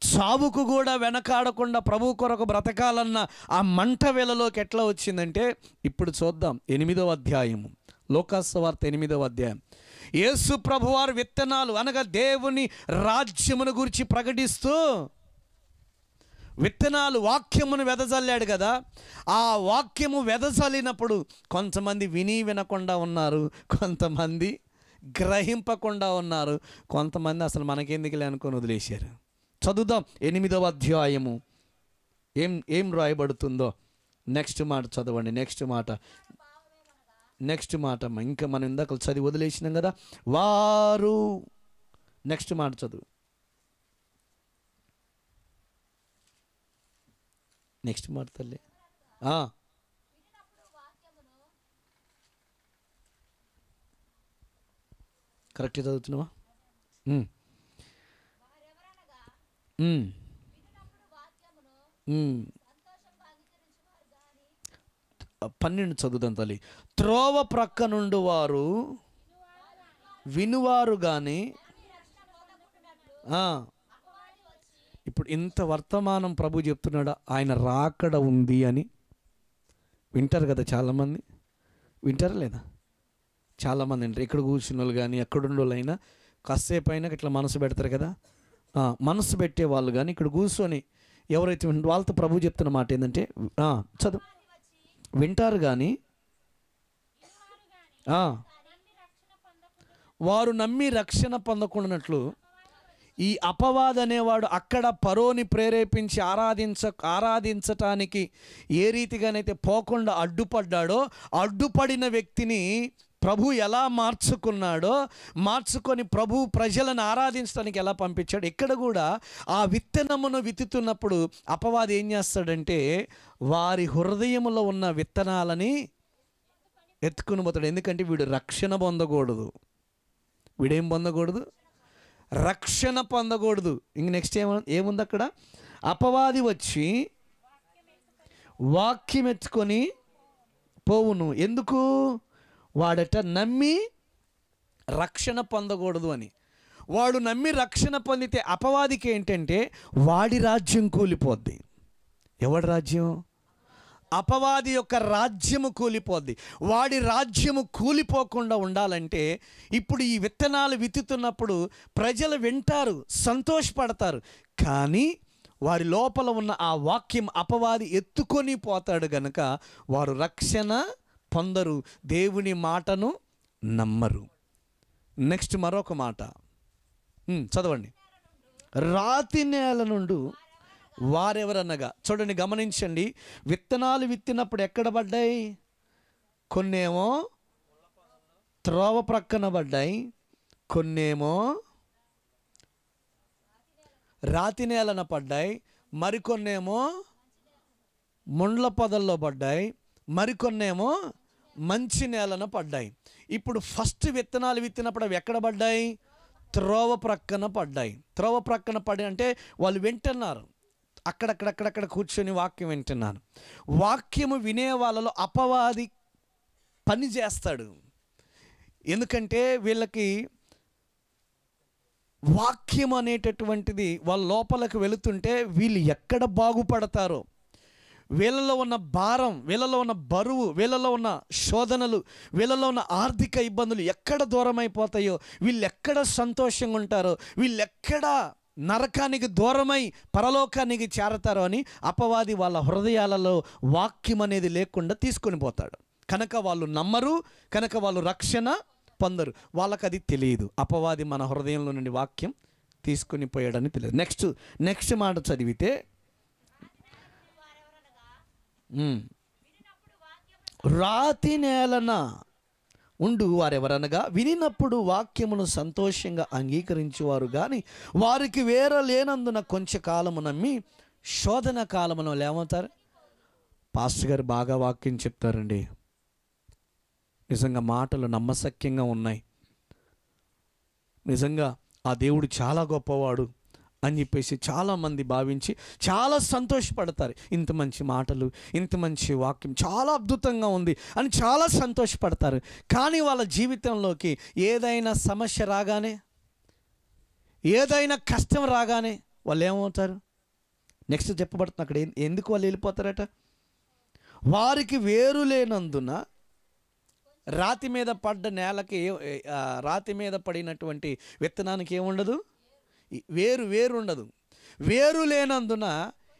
చావుకు కూడా వెనకాడకుండా ప్రభు కొరకు బ్రతకాలన్న ఆ మంట వీళ్ళలోకి ఎట్లా వచ్చిందంటే, ఇప్పుడు చూద్దాం. 8వ అధ్యాయము, లోకాసు వార్త 8వ అధ్యాయం. యేసు ప్రభువారు విత్తనాలు అనగా దేవుని రాజ్యమును గురించి ప్రకటిస్తూ విత్తనాలు వాక్యమును వెదజల్లాడు కదా. ఆ వాక్యము వెదజల్లినప్పుడు కొంతమంది విని వినకుండా ఉన్నారు, కొంతమంది గ్రహింపకుండా ఉన్నారు, కొంతమంది అసలు మనకెందుకులే అనుకొని వదిలేశారు. చదువుదాం 8వ అధ్యాయము ఏం రాయబడుతుందో. నెక్స్ట్ మాట చదవండి. నెక్స్ట్ మాట ఇంకా మనం ఇందాక చదివి వదిలేసినాం కదా. వారు నెక్స్ట్ మాట చదువు. నెక్స్ట్ మాట తల్లి. కరెక్ట్గా చదువుతున్నావా? 12 చదువుతాం తల్లి. త్రోవ ప్రక్క నుండి వారు వినువారు కానీ. ఇప్పుడు ఇంత వర్తమానం ప్రభు చెప్తున్నాడు, ఆయన రాకడ ఉంది అని. వింటారు కదా చాలామంది, వింటారా లేదా? చాలామంది వింటారు. ఇక్కడ కూర్చున్న వాళ్ళు కానీ ఎక్కడున్న వాళ్ళు అయినా కాసేపు అయినా ఇట్లా మనసు పెడతారు కదా. మనసు పెట్టే వాళ్ళు కానీ ఇక్కడ కూర్చొని ఎవరైతే వాళ్ళతో ప్రభు చెప్తున్న మాట ఏంటంటే, చదువు, వింటారు కానీ వారు నమ్మి రక్షణ పొందకుండానట్లు ఈ అపవాది అనేవాడు అక్కడ పరోని ప్రేరేపించి ఆరాధించటానికి ఏ రీతిగానైతే పోకుండా అడ్డుపడ్డాడో, అడ్డుపడిన వ్యక్తిని ప్రభు ఎలా మార్చుకొని ప్రభు ప్రజలను ఆరాధించడానికి ఎలా పంపించాడు. ఇక్కడ కూడా ఆ విత్తనమును విత్తుతున్నప్పుడు అపవాది ఏం చేస్తాడంటే వారి హృదయంలో ఉన్న విత్తనాలని ఎత్తుకుని పోతాడు. ఎందుకంటే వీడు రక్షణ పొందకూడదు. వీడేం పొందకూడదు? రక్షణ పొందకూడదు. ఇంక నెక్స్ట్ ఏముంది అక్కడ? అపవాది వచ్చి వాక్యం ఎత్తుకొని పోవును. ఎందుకు? వాడట నమ్మి రక్షణ పొందకూడదు అని. వాడు నమ్మి రక్షణ పొందితే అపవాదికి ఏంటంటే వాడి రాజ్యం కూలిపోద్ది. ఎవడి రాజ్యం? అపవాది యొక్క రాజ్యము కూలిపోద్ది. వాడి రాజ్యము కూలిపోకుండా ఉండాలంటే ఇప్పుడు ఈ విత్తనాలు విత్తుతున్నప్పుడు ప్రజలు వింటారు, సంతోషపడతారు, కానీ వారి లోపల ఉన్న ఆ వాక్యం అపవాది ఎత్తుకొని పోతాడు గనుక వారు రక్షణ పొందరు, దేవుని మాటను నమ్మరు. నెక్స్ట్ మరొక మాట చదవండి. రాతి నేల నుండి వారెవరనగా, చూడండి, గమనించండి. విత్తనాలు విత్తినప్పుడు ఎక్కడ పడ్డాయి? కొన్నేమో త్రోవ ప్రక్కన పడ్డాయి, కొన్నేమో రాతి నేలన పడ్డాయి, మరికొన్నేమో ముండ్ల పొదల్లో పడ్డాయి, మరికొన్నేమో మంచి నేలన పడ్డాయి. ఇప్పుడు ఫస్ట్ విత్తనాలు విత్తినప్పుడు అవి ఎక్కడ పడ్డాయి? త్రోవ ప్రక్కన పడ్డాయి. త్రోవ ప్రక్కన పడి అంటే వాళ్ళు వింటున్నారు, అక్కడక్కడ కూర్చొని వాక్యం వింటున్నారు. వాక్యము వినే వాళ్ళలో అపవాది పని చేస్తాడు. ఎందుకంటే వీళ్ళకి వాక్యం అనేటటువంటిది వాళ్ళ లోపలికి వెళుతుంటే వీళ్ళు ఎక్కడ బాగుపడతారో, వీళ్ళలో ఉన్న భారం, వీళ్ళలో ఉన్న బరువు, వీళ్ళలో ఉన్న శోధనలు, వీళ్ళలో ఉన్న ఆర్థిక ఇబ్బందులు ఎక్కడ దూరం అయిపోతాయో, వీళ్ళు ఎక్కడ సంతోషంగా ఉంటారో, వీళ్ళెక్కడ నరకానికి దూరమై పరలోకానికి చేరతారో అని అపవాది వాళ్ళ హృదయాలలో వాక్యం అనేది లేకుండా తీసుకొని పోతాడు. కనుక వాళ్ళు నమ్మరు, కనుక వాళ్ళు రక్షణ పొందరు. వాళ్ళకి అది తెలియదు. అపవాది మన హృదయంలో నుండి వాక్యం తీసుకొని పోయాడని తెలియదు. నెక్స్ట్ మాట చదివితే, రాతి నేలన ఉండు వారెవరనగా వినినప్పుడు వాక్యమును సంతోషంగా అంగీకరించేవారు కానీ వారికి వేరే లేనందున కొంచెం కాలము నమ్మి శోధన కాలమును ఏమవుతారు? పాస్టర్ గారు బాగా వాక్యం చెప్తారండి, నిజంగా మాటలు నమ్మశక్యంగా ఉన్నాయి, నిజంగా ఆ దేవుడు చాలా గొప్పవాడు అని చెప్పేసి చాలామంది భావించి చాలా సంతోషపడతారు. ఇంత మంచి మాటలు, ఇంత మంచి వాక్యం చాలా అద్భుతంగా ఉంది అని చాలా సంతోషపడతారు. కానీ వాళ్ళ జీవితంలోకి ఏదైనా సమస్య రాగానే, ఏదైనా కష్టం రాగానే వాళ్ళు ఏమవుతారు? నెక్స్ట్ చెప్పబడుతుంది అక్కడ ఎందుకు వాళ్ళు వెళ్ళిపోతారట? వారికి వేరు లేనందున రాతి మీద పడ్డ నేలకి, రాతి మీద పడినటువంటి విత్తనానికి ఏముండదు, వేరు ఉండదు. వేరు లేనందున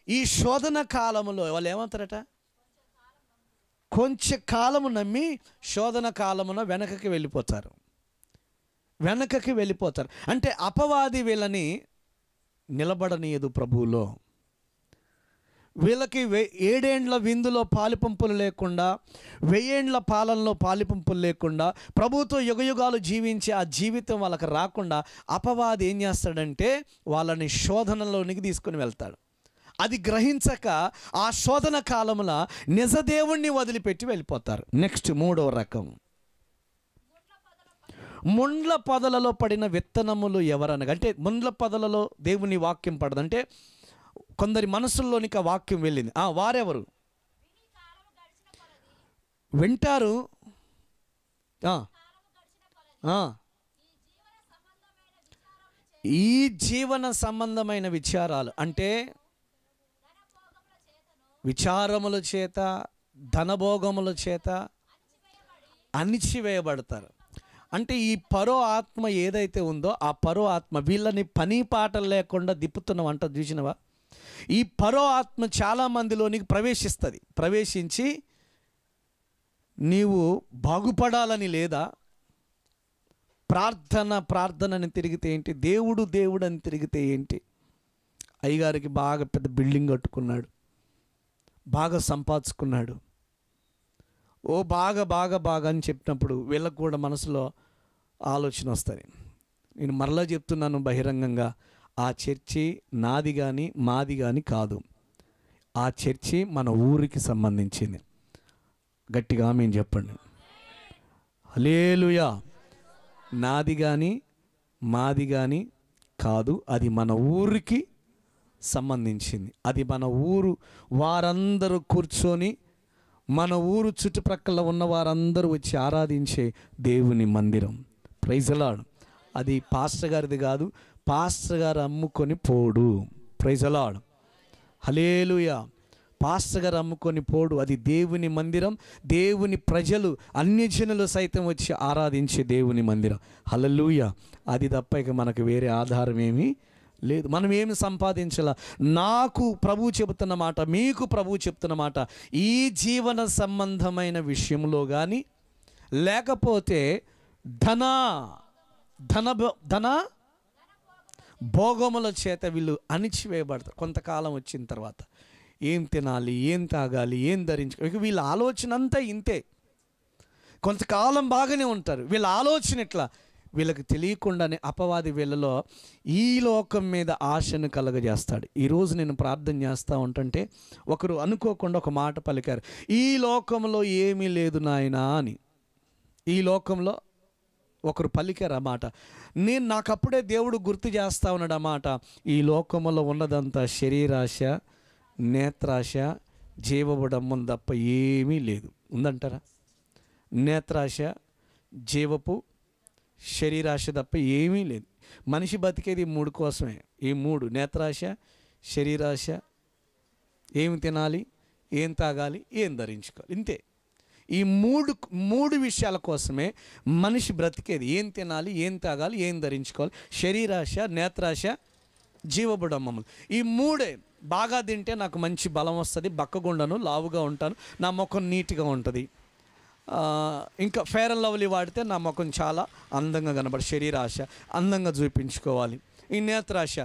ఈ శోధన కాలములో వాళ్ళు ఏమంటారట? కొంచెం కాలము నమ్మి శోధన కాలమున వెనకకి వెళ్ళిపోతారు. అంటే అపవాది వీళ్ళని నిలబడనీయదు ప్రభువులో. వీళ్ళకి 7 ఏండ్ల విందులో పాలిపంపులు లేకుండా, 1000 ఏండ్ల పాలనలో పాలిపంపులు లేకుండా, ప్రభుతో యుగయుగాలు జీవించే ఆ జీవితం వాళ్ళకి రాకుండా అపవాది ఏం చేస్తాడంటే వాళ్ళని శోధనలోనికి తీసుకుని వెళ్తాడు. అది గ్రహించక ఆ శోధన కాలముల నిజదేవుణ్ణి వదిలిపెట్టి వెళ్ళిపోతారు. నెక్స్ట్ 3వ రకం, ముండ్ల పొదలలో పడిన విత్తనములు ఎవరనగా, అంటే ముండ్ల పొదలలో దేవుని వాక్యం పడదంటే కొందరి మనసుల్లోనికి ఆ వాక్యం వెళ్ళింది. వారెవరు? వింటారు, ఈ జీవన సంబంధమైన విచారాలు అంటే విచారముల చేత, ధనభోగముల చేత అణిచివేయబడతారు. అంటే ఈ పరో ఆత్మ ఏదైతే ఉందో ఆ పరో ఆత్మ వీళ్ళని పని పాటలు లేకుండా దిప్పుతున్న వంట చూసినవా? ఈ పరో ఆత్మ చాలామందిలోనికి ప్రవేశించి నీవు బాగుపడాలని లేదా, ప్రార్థనని తిరిగితే ఏంటి, దేవుడు అని తిరిగితే ఏంటి, అయ్యగారికి బాగా పెద్ద బిల్డింగ్ కట్టుకున్నాడు, బాగా సంపాదించుకున్నాడు, బాగా అని చెప్పినప్పుడు వీళ్ళకు కూడా మనసులో ఆలోచన వస్తుంది. నేను మరలా చెప్తున్నాను బహిరంగంగా, ఆ చర్చి నాది కానీ మాది కానీ కాదు, ఆ చర్చి మన ఊరికి సంబంధించింది. గట్టిగా ఆమేన్ చెప్పండి. హల్లెలూయా. నాది కానీ మాది కానీ కాదు, అది మన ఊరికి సంబంధించింది. అది మన ఊరు వారందరూ కూర్చొని, మన ఊరు చుట్టుప్రక్కల ఉన్న వారందరూ వచ్చి ఆరాధించే దేవుని మందిరం. Praise the Lord. అది పాస్టర్ గారిది కాదు, పాస్టర్ గారు అమ్ముకొని పోడు. Praise the lord. హల్లెలూయా. పాస్టర్ గారు అమ్ముకొని పోడు, అది దేవుని మందిరం. దేవుని ప్రజలు, అన్యజనులు సైతం వచ్చి ఆరాధించే దేవుని మందిరం. హల్లెలూయా. అది తప్ప ఇక మనకు వేరే ఆధారం ఏమీ లేదు. మనం ఏమి సంపాదించాల? నాకు ప్రభువు చెబుతున్న మాట, మీకు ప్రభువు చెప్తున్న మాట, ఈ జీవన సంబంధమైన విషయంలో కానీ లేకపోతే ధన భోగముల చేత వీళ్ళు అణిచివేయబడతారు. కొంతకాలం వచ్చిన తర్వాత ఏం తినాలి, ఏం తాగాలి, ఏం ధరించుకోవాలి, వీళ్ళ ఆలోచన అంతా ఇంతే. కొంతకాలం బాగానే ఉంటారు, వీళ్ళ ఆలోచన ఎట్లా, వీళ్ళకి తెలియకుండానే అపవాది వీళ్ళలో ఈ లోకం మీద ఆశను కలగజేస్తాడు. ఈరోజు నేను ప్రార్థన చేస్తూ ఉంటుంటే ఒకరు అనుకోకుండా ఒక మాట పలికారు, ఈ లోకంలో ఏమీ లేదు నాయనా అని. ఈ లోకంలో ఒకరు పలికారు ఆ మాట. నాకప్పుడే దేవుడు గుర్తు చేస్తూ ఉన్నాడు ఆ మాట. ఈ లోకంలో ఉన్నదంతా శరీరాశ, నేత్రాశ, జీవబుడమ్మం తప్ప ఏమీ లేదు. ఉందంటారా? నేత్రాశ, జీవపు, శరీరాశ తప్ప ఏమీ లేదు. మనిషి బతికేది 3 కోసమే. ఈ 3, నేత్రాశ, శరీరాశ, ఏమి తినాలి, ఏం తాగాలి, ఏం ధరించుకోవాలి, ఇంతే. ఈ మూడు విషయాల కోసమే మనిషి బ్రతికేది. ఏం తినాలి, ఏం తాగాలి, ఏం ధరించుకోవాలి, శరీరాశ, నేత్రాశ, జీవబుడమ్మములు. ఈ 3 బాగా తింటే నాకు మంచి బలం వస్తుంది, బక్కగుండను, లావుగా ఉంటాను, నా ముఖం నీట్గా ఉంటుంది. ఇంకా ఫెయిర్ అండ్ లవ్లీ వాడితే నా ముఖం చాలా అందంగా కనబడి, శరీరాశ, అందంగా చూపించుకోవాలి. ఈ నేత్రాశ,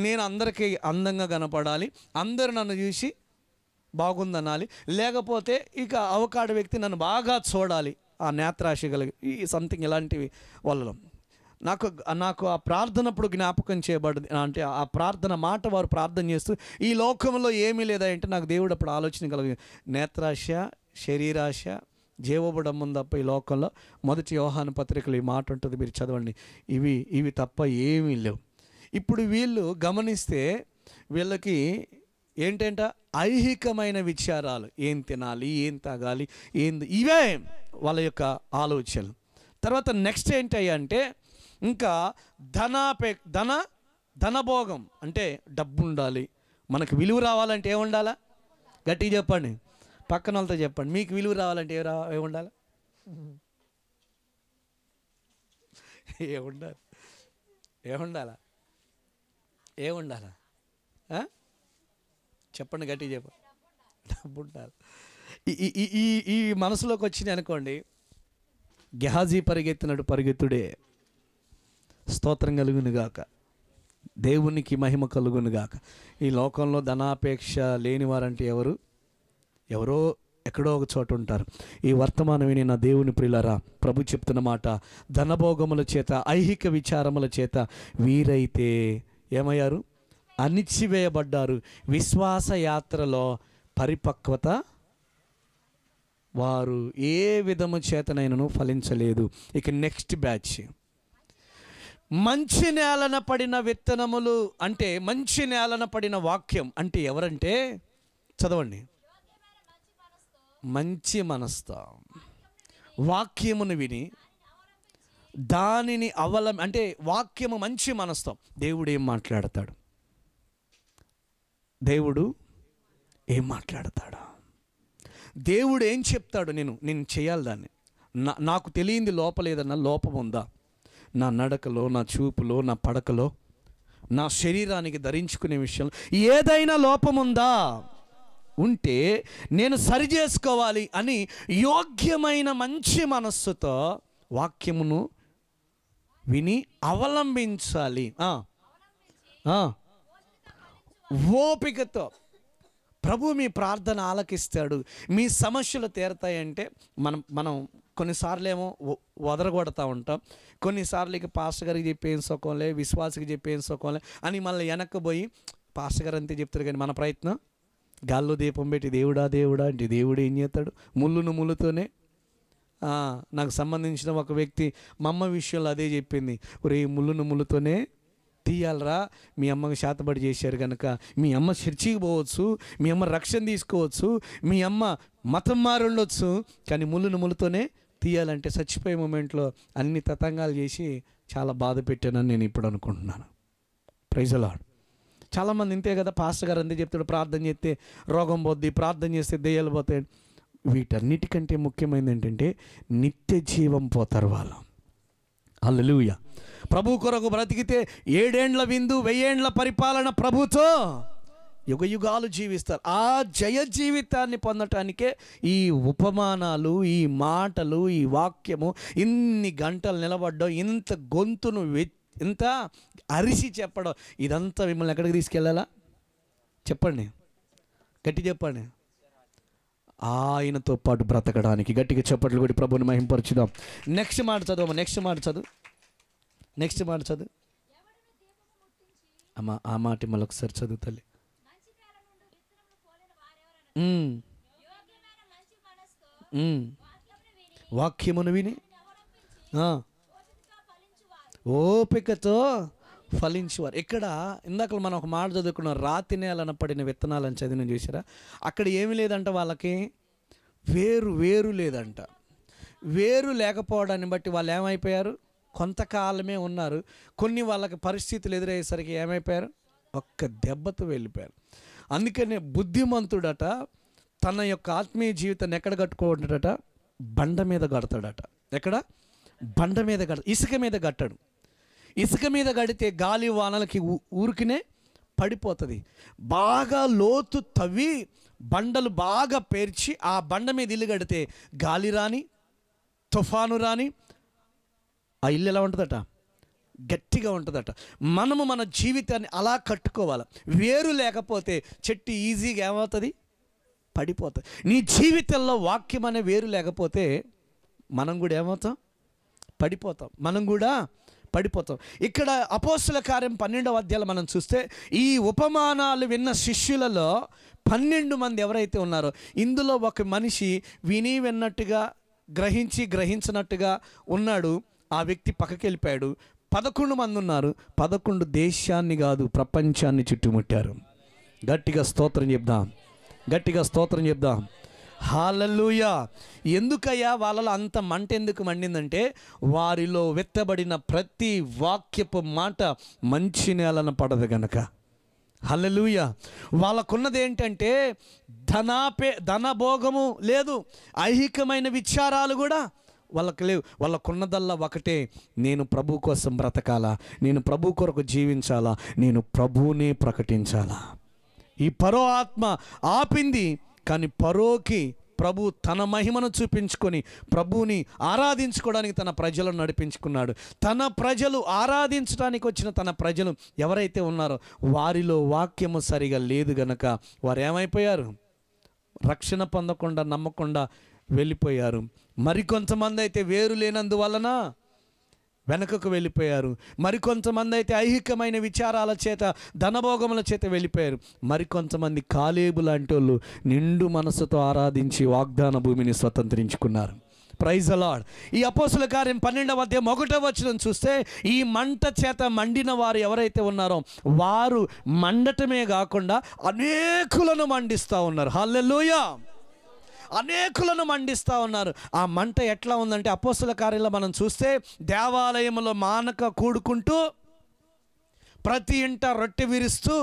నేను అందరికీ అందంగా కనపడాలి, అందరూ నన్ను చూసి బాగుందనాలి, లేకపోతే ఇక అవకాడ వ్యక్తి నన్ను బాగా చూడాలి, ఆ నేత్రాశ కలిగి ఈ సంథింగ్ ఇలాంటివి వాళ్ళలో. నాకు నాకు ఆ ప్రార్థనప్పుడు జ్ఞాపకం చేయబడింది. అంటే ఆ ప్రార్థన మాట వారు ప్రార్థన చేస్తూ ఈ లోకంలో ఏమీ లేదా అంటే నాకు దేవుడు అప్పుడు ఆలోచన కలిగింది. నేత్రాశ, శరీరాశ, జీవబుడమ్మం తప్ప ఈ లోకంలో మొదటి యోహాను పత్రికలు ఈ మాట ఉంటుంది, మీరు చదవండి. ఇవి తప్ప ఏమీ లేవు. ఇప్పుడు వీళ్ళు గమనిస్తే వీళ్ళకి ఏంటంట ఐహికమైన విచారాలు, ఏం తినాలి, ఏం తాగాలి, ఇవే వాళ్ళ యొక్క ఆలోచనలు. తర్వాత నెక్స్ట్ ఏంటి అంటే ఇంకా ధనభోగం, అంటే డబ్బు ఉండాలి. మనకు విలువ రావాలంటే ఏముండాలా? గట్టిగా చెప్పండి, పక్కన వాళ్ళతో చెప్పండి. మీకు విలువ రావాలంటే ఏముండాలి? ఏముండాలి? ఏముండాలా? ఏముండాలా? చెప్పండి, గట్టిగా చెప్పండి. డబ్బు ఉండాలి. ఈ మనసులోకి వచ్చింది అనుకోండి, గెహాజీ పరిగెత్తినట్టు పరిగెత్తుడే. స్తోత్రం కలుగునుగాక, దేవునికి మహిమ కలుగునుగాక. ఈ లోకంలో ధనాపేక్ష లేనివారంటే ఎవరో ఎక్కడో ఒక చోట ఉంటారు. ఈ వర్తమానం విని నా దేవుని ప్రియులారా, ప్రభు చెప్తున్న మాట, ధనభోగముల చేత, ఐహిక విచారముల చేత వీరైతే ఏమయ్యారు? అణిచివేయబడ్డారు. విశ్వాస యాత్రలో పరిపక్వత వారు ఏ విధము చేతనైనను ఫలించలేదు. ఇక నెక్స్ట్ బ్యాచ్, మంచి నేలన పడిన విత్తనములు, అంటే మంచి నేలన పడిన వాక్యం అంటే ఎవరంటే, చదవండి, మంచి మనస్తో వాక్యమును విని దానిని అంటే వాక్యము మంచి మనస్తో. దేవుడు ఏం మాట్లాడతాడు? దేవుడు ఏం మాట్లాడతాడు? దేవుడు ఏం చెప్తాడు? నేను చేయాలి దాన్ని. నాకు తెలియంది లోపల ఏదన్నా లోపం ఉందా? నా నడకలో, నా చూపులో, నా పడకలో, నా శరీరానికి ధరించుకునే విషయంలో ఏదైనా లోపం ఉందా? ఉంటే నేను సరి చేసుకోవాలి అని యోగ్యమైన మంచి మనస్సుతో వాక్యమును విని అవలంబించాలి. ఓపికతో ప్రభు మీ ప్రార్థన ఆలకిస్తాడు, మీ సమస్యలు తీరతాయంటే మనం కొన్నిసార్లు ఏమో వదరగొడతా ఉంటాం. కొన్నిసార్లు ఇక పాస్టర్ గారికి చెప్పేం సుఖంలే, విశ్వాసకి చెప్పేం సుఖంలే అని మళ్ళీ వెనక్కి పోయి పాస్టర్ గారు అంతే చెప్తారు. కానీ మన ప్రయత్నం గాల్లో దీపం పెట్టి దేవుడా అంటే దేవుడు ఏం చేస్తాడు? ముళ్ళుతోనే. నాకు సంబంధించిన ఒక వ్యక్తి మా అమ్మ విషయంలో అదే చెప్పింది. ఒరే, ముళ్ళుతోనే తీయాలరా, మీ అమ్మకి శాతబడి చేశారు కనుక మీ అమ్మ చర్చికి పోవచ్చు, మీ అమ్మ రక్షణ తీసుకోవచ్చు, మీ అమ్మ మతం మారుండొచ్చు, కానీ ముళ్ళుతోనే తీయాలంటే చచ్చిపోయే మూమెంట్లో అన్ని తతంగాలు చేసి చాలా బాధ పెట్టానని నేను ఇప్పుడు అనుకుంటున్నాను. Praise the Lord. చాలామంది ఇంతే కదా, పాస్టర్ గారు అంతే చెప్తాడు, ప్రార్థన చేస్తే రోగం పోద్ది, ప్రార్థన చేస్తే దెయ్యాలు పోతాయి. వీటన్నిటికంటే ముఖ్యమైనది ఏంటంటే నిత్య జీవం పోతారు వాళ్ళు. హల్లెలూయా. ప్రభు కొరకు బ్రతికితే 7 ఏండ్ల విందు, 1000 ఏండ్ల పరిపాలన ప్రభుతో యుగయుగాలు జీవిస్తారు. ఆ జయ జీవితాన్ని పొందటానికే ఈ ఉపమానాలు, ఈ మాటలు, ఈ వాక్యము, ఇన్ని గంటలు నిలబడ్డం, ఇంత గొంతును ఇంత అరిసి చెప్పడం, ఇదంతా మిమ్మల్ని ఎక్కడికి తీసుకెళ్ళాలా? చెప్పండి, గట్టి చెప్పండి. ఆయనతో పాటు బ్రతకడానికి. గట్టిగా చెప్పట్లు కూడా ప్రభుని మహింపరచుదాం. నెక్స్ట్ మాట చదువు అమ్మా. ఆ మాట మళ్ళీ ఒకసారి చదువు తల్లి. వాక్యమును విని ఓపికతో ఫలించేవారు. ఇక్కడ ఇందాక మనం ఒక మాట చదువుకున్నాం, రాతి నేలన పడిన విత్తనాలని చదివిన చూసారా? అక్కడ ఏమి లేదంట, వాళ్ళకి వేరు లేదంట. వేరు లేకపోవడాన్ని బట్టి వాళ్ళు ఏమైపోయారు? కొంతకాలమే ఉన్నారు. కొన్ని వాళ్ళకి పరిస్థితులు ఎదురయ్యేసరికి ఏమైపోయారు? ఒక్క దెబ్బతో వెళ్ళిపోయారు. అందుకనే బుద్ధిమంతుడట తన యొక్క ఆత్మీయ జీవితాన్ని ఎక్కడ కట్టుకుంటాడట? బండ మీద కడతాడట. ఎక్కడ? బండ మీద ఇసుక మీద కట్టాడు. ఇసుక మీద కడితే గాలి వానలకి ఊరికినే పడిపోతుంది. బాగా లోతు తవ్వి బండలు బాగా పేర్చి ఆ బండ మీద ఇల్లు కడితే గాలి రాని, తుఫాను రాని, ఆ ఇల్లు ఎలా ఉంటుందట? గట్టిగా ఉంటుందట. మనము మన జీవితాన్ని అలా కట్టుకోవాలి. వేరు లేకపోతే చెట్టు ఈజీగా ఏమవుతుంది? పడిపోతుంది. నీ జీవితంలో వాక్యం అనే వేరు లేకపోతే మనం కూడా ఏమవుతాం? పడిపోతాం. మనం కూడా పడిపోతాం. ఇక్కడ అపోస్తల కార్యం 12వ అధ్యాయంలో మనం చూస్తే ఈ ఉపమానాలు విన్న శిష్యులలో 12 మంది ఎవరైతే ఉన్నారో ఇందులో ఒక మనిషి విని విన్నట్టుగా గ్రహించినట్టుగా ఉన్నాడు. ఆ వ్యక్తి పక్కకి వెళ్ళిపోయాడు. 11 మంది ఉన్నారు. 11 దేశాన్ని కాదు ప్రపంచాన్ని చుట్టుముట్టారు. గట్టిగా స్తోత్రం చెప్దాం, గట్టిగా స్తోత్రం చెప్దాం. హల్లెలూయా. ఎందుకయ్యా వాళ్ళలో అంత మంట ఎందుకు మండిందంటే వారిలో వెత్తబడిన ప్రతి వాక్యపు మాట మంచి నేలన పడదు గనక. హల్లెలూయా. వాళ్ళకున్నది ఏంటంటే ధనభోగము లేదు, ఐహికమైన విచారాలు కూడా వాళ్ళకి లేవు. వాళ్ళకున్నదల్లా ఒకటే, నేను ప్రభు కోసం బ్రతకాలా, నేను ప్రభు కొరకు జీవించాలా, నేను ప్రభువునే ప్రకటించాలా. ఈ పరో ఆత్మ ఆపింది, కానీ పరోకి ప్రభు తన మహిమను చూపించుకొని ప్రభువుని ఆరాధించుకోవడానికి తన ప్రజలను నడిపించుకున్నాడు. తన ప్రజలు ఆరాధించడానికి వచ్చిన తన ప్రజలు ఎవరైతే ఉన్నారో వారిలో వాక్యము సరిగా లేదు గనక వారు ఏమైపోయారు? రక్షణ పొందకుండా నమ్మకుండా వెళ్ళిపోయారు. మరికొంతమంది అయితే వేరు లేనందువలన వెనకకు వెళ్ళిపోయారు. మరికొంతమంది అయితే ఐహికమైన విచారాల చేత ధనభోగముల చేత వెళ్ళిపోయారు. మరికొంతమంది కాలేబు లాంటి వాళ్ళు నిండు మనసుతో ఆరాధించి వాగ్దాన భూమిని స్వతంత్రించుకున్నారు. Praise the lord. ఈ అపోస్తల కార్యం 12వ అధ్యాయం 1వ వచనం చూస్తే ఈ మంట చేత మండిన వారు ఎవరైతే ఉన్నారో వారు మండటమే కాకుండా అనేకులను మండిస్తూ ఉన్నారు. హల్లెలూయా. అనేకులను మండిస్తూ ఉన్నారు. ఆ మంట ఎట్లా ఉందంటే అపోస్తల కార్యంలో మనం చూస్తే దేవాలయంలో మానక కూడుకుంటూ ప్రతి ఇంట రొట్టె విరుస్తూ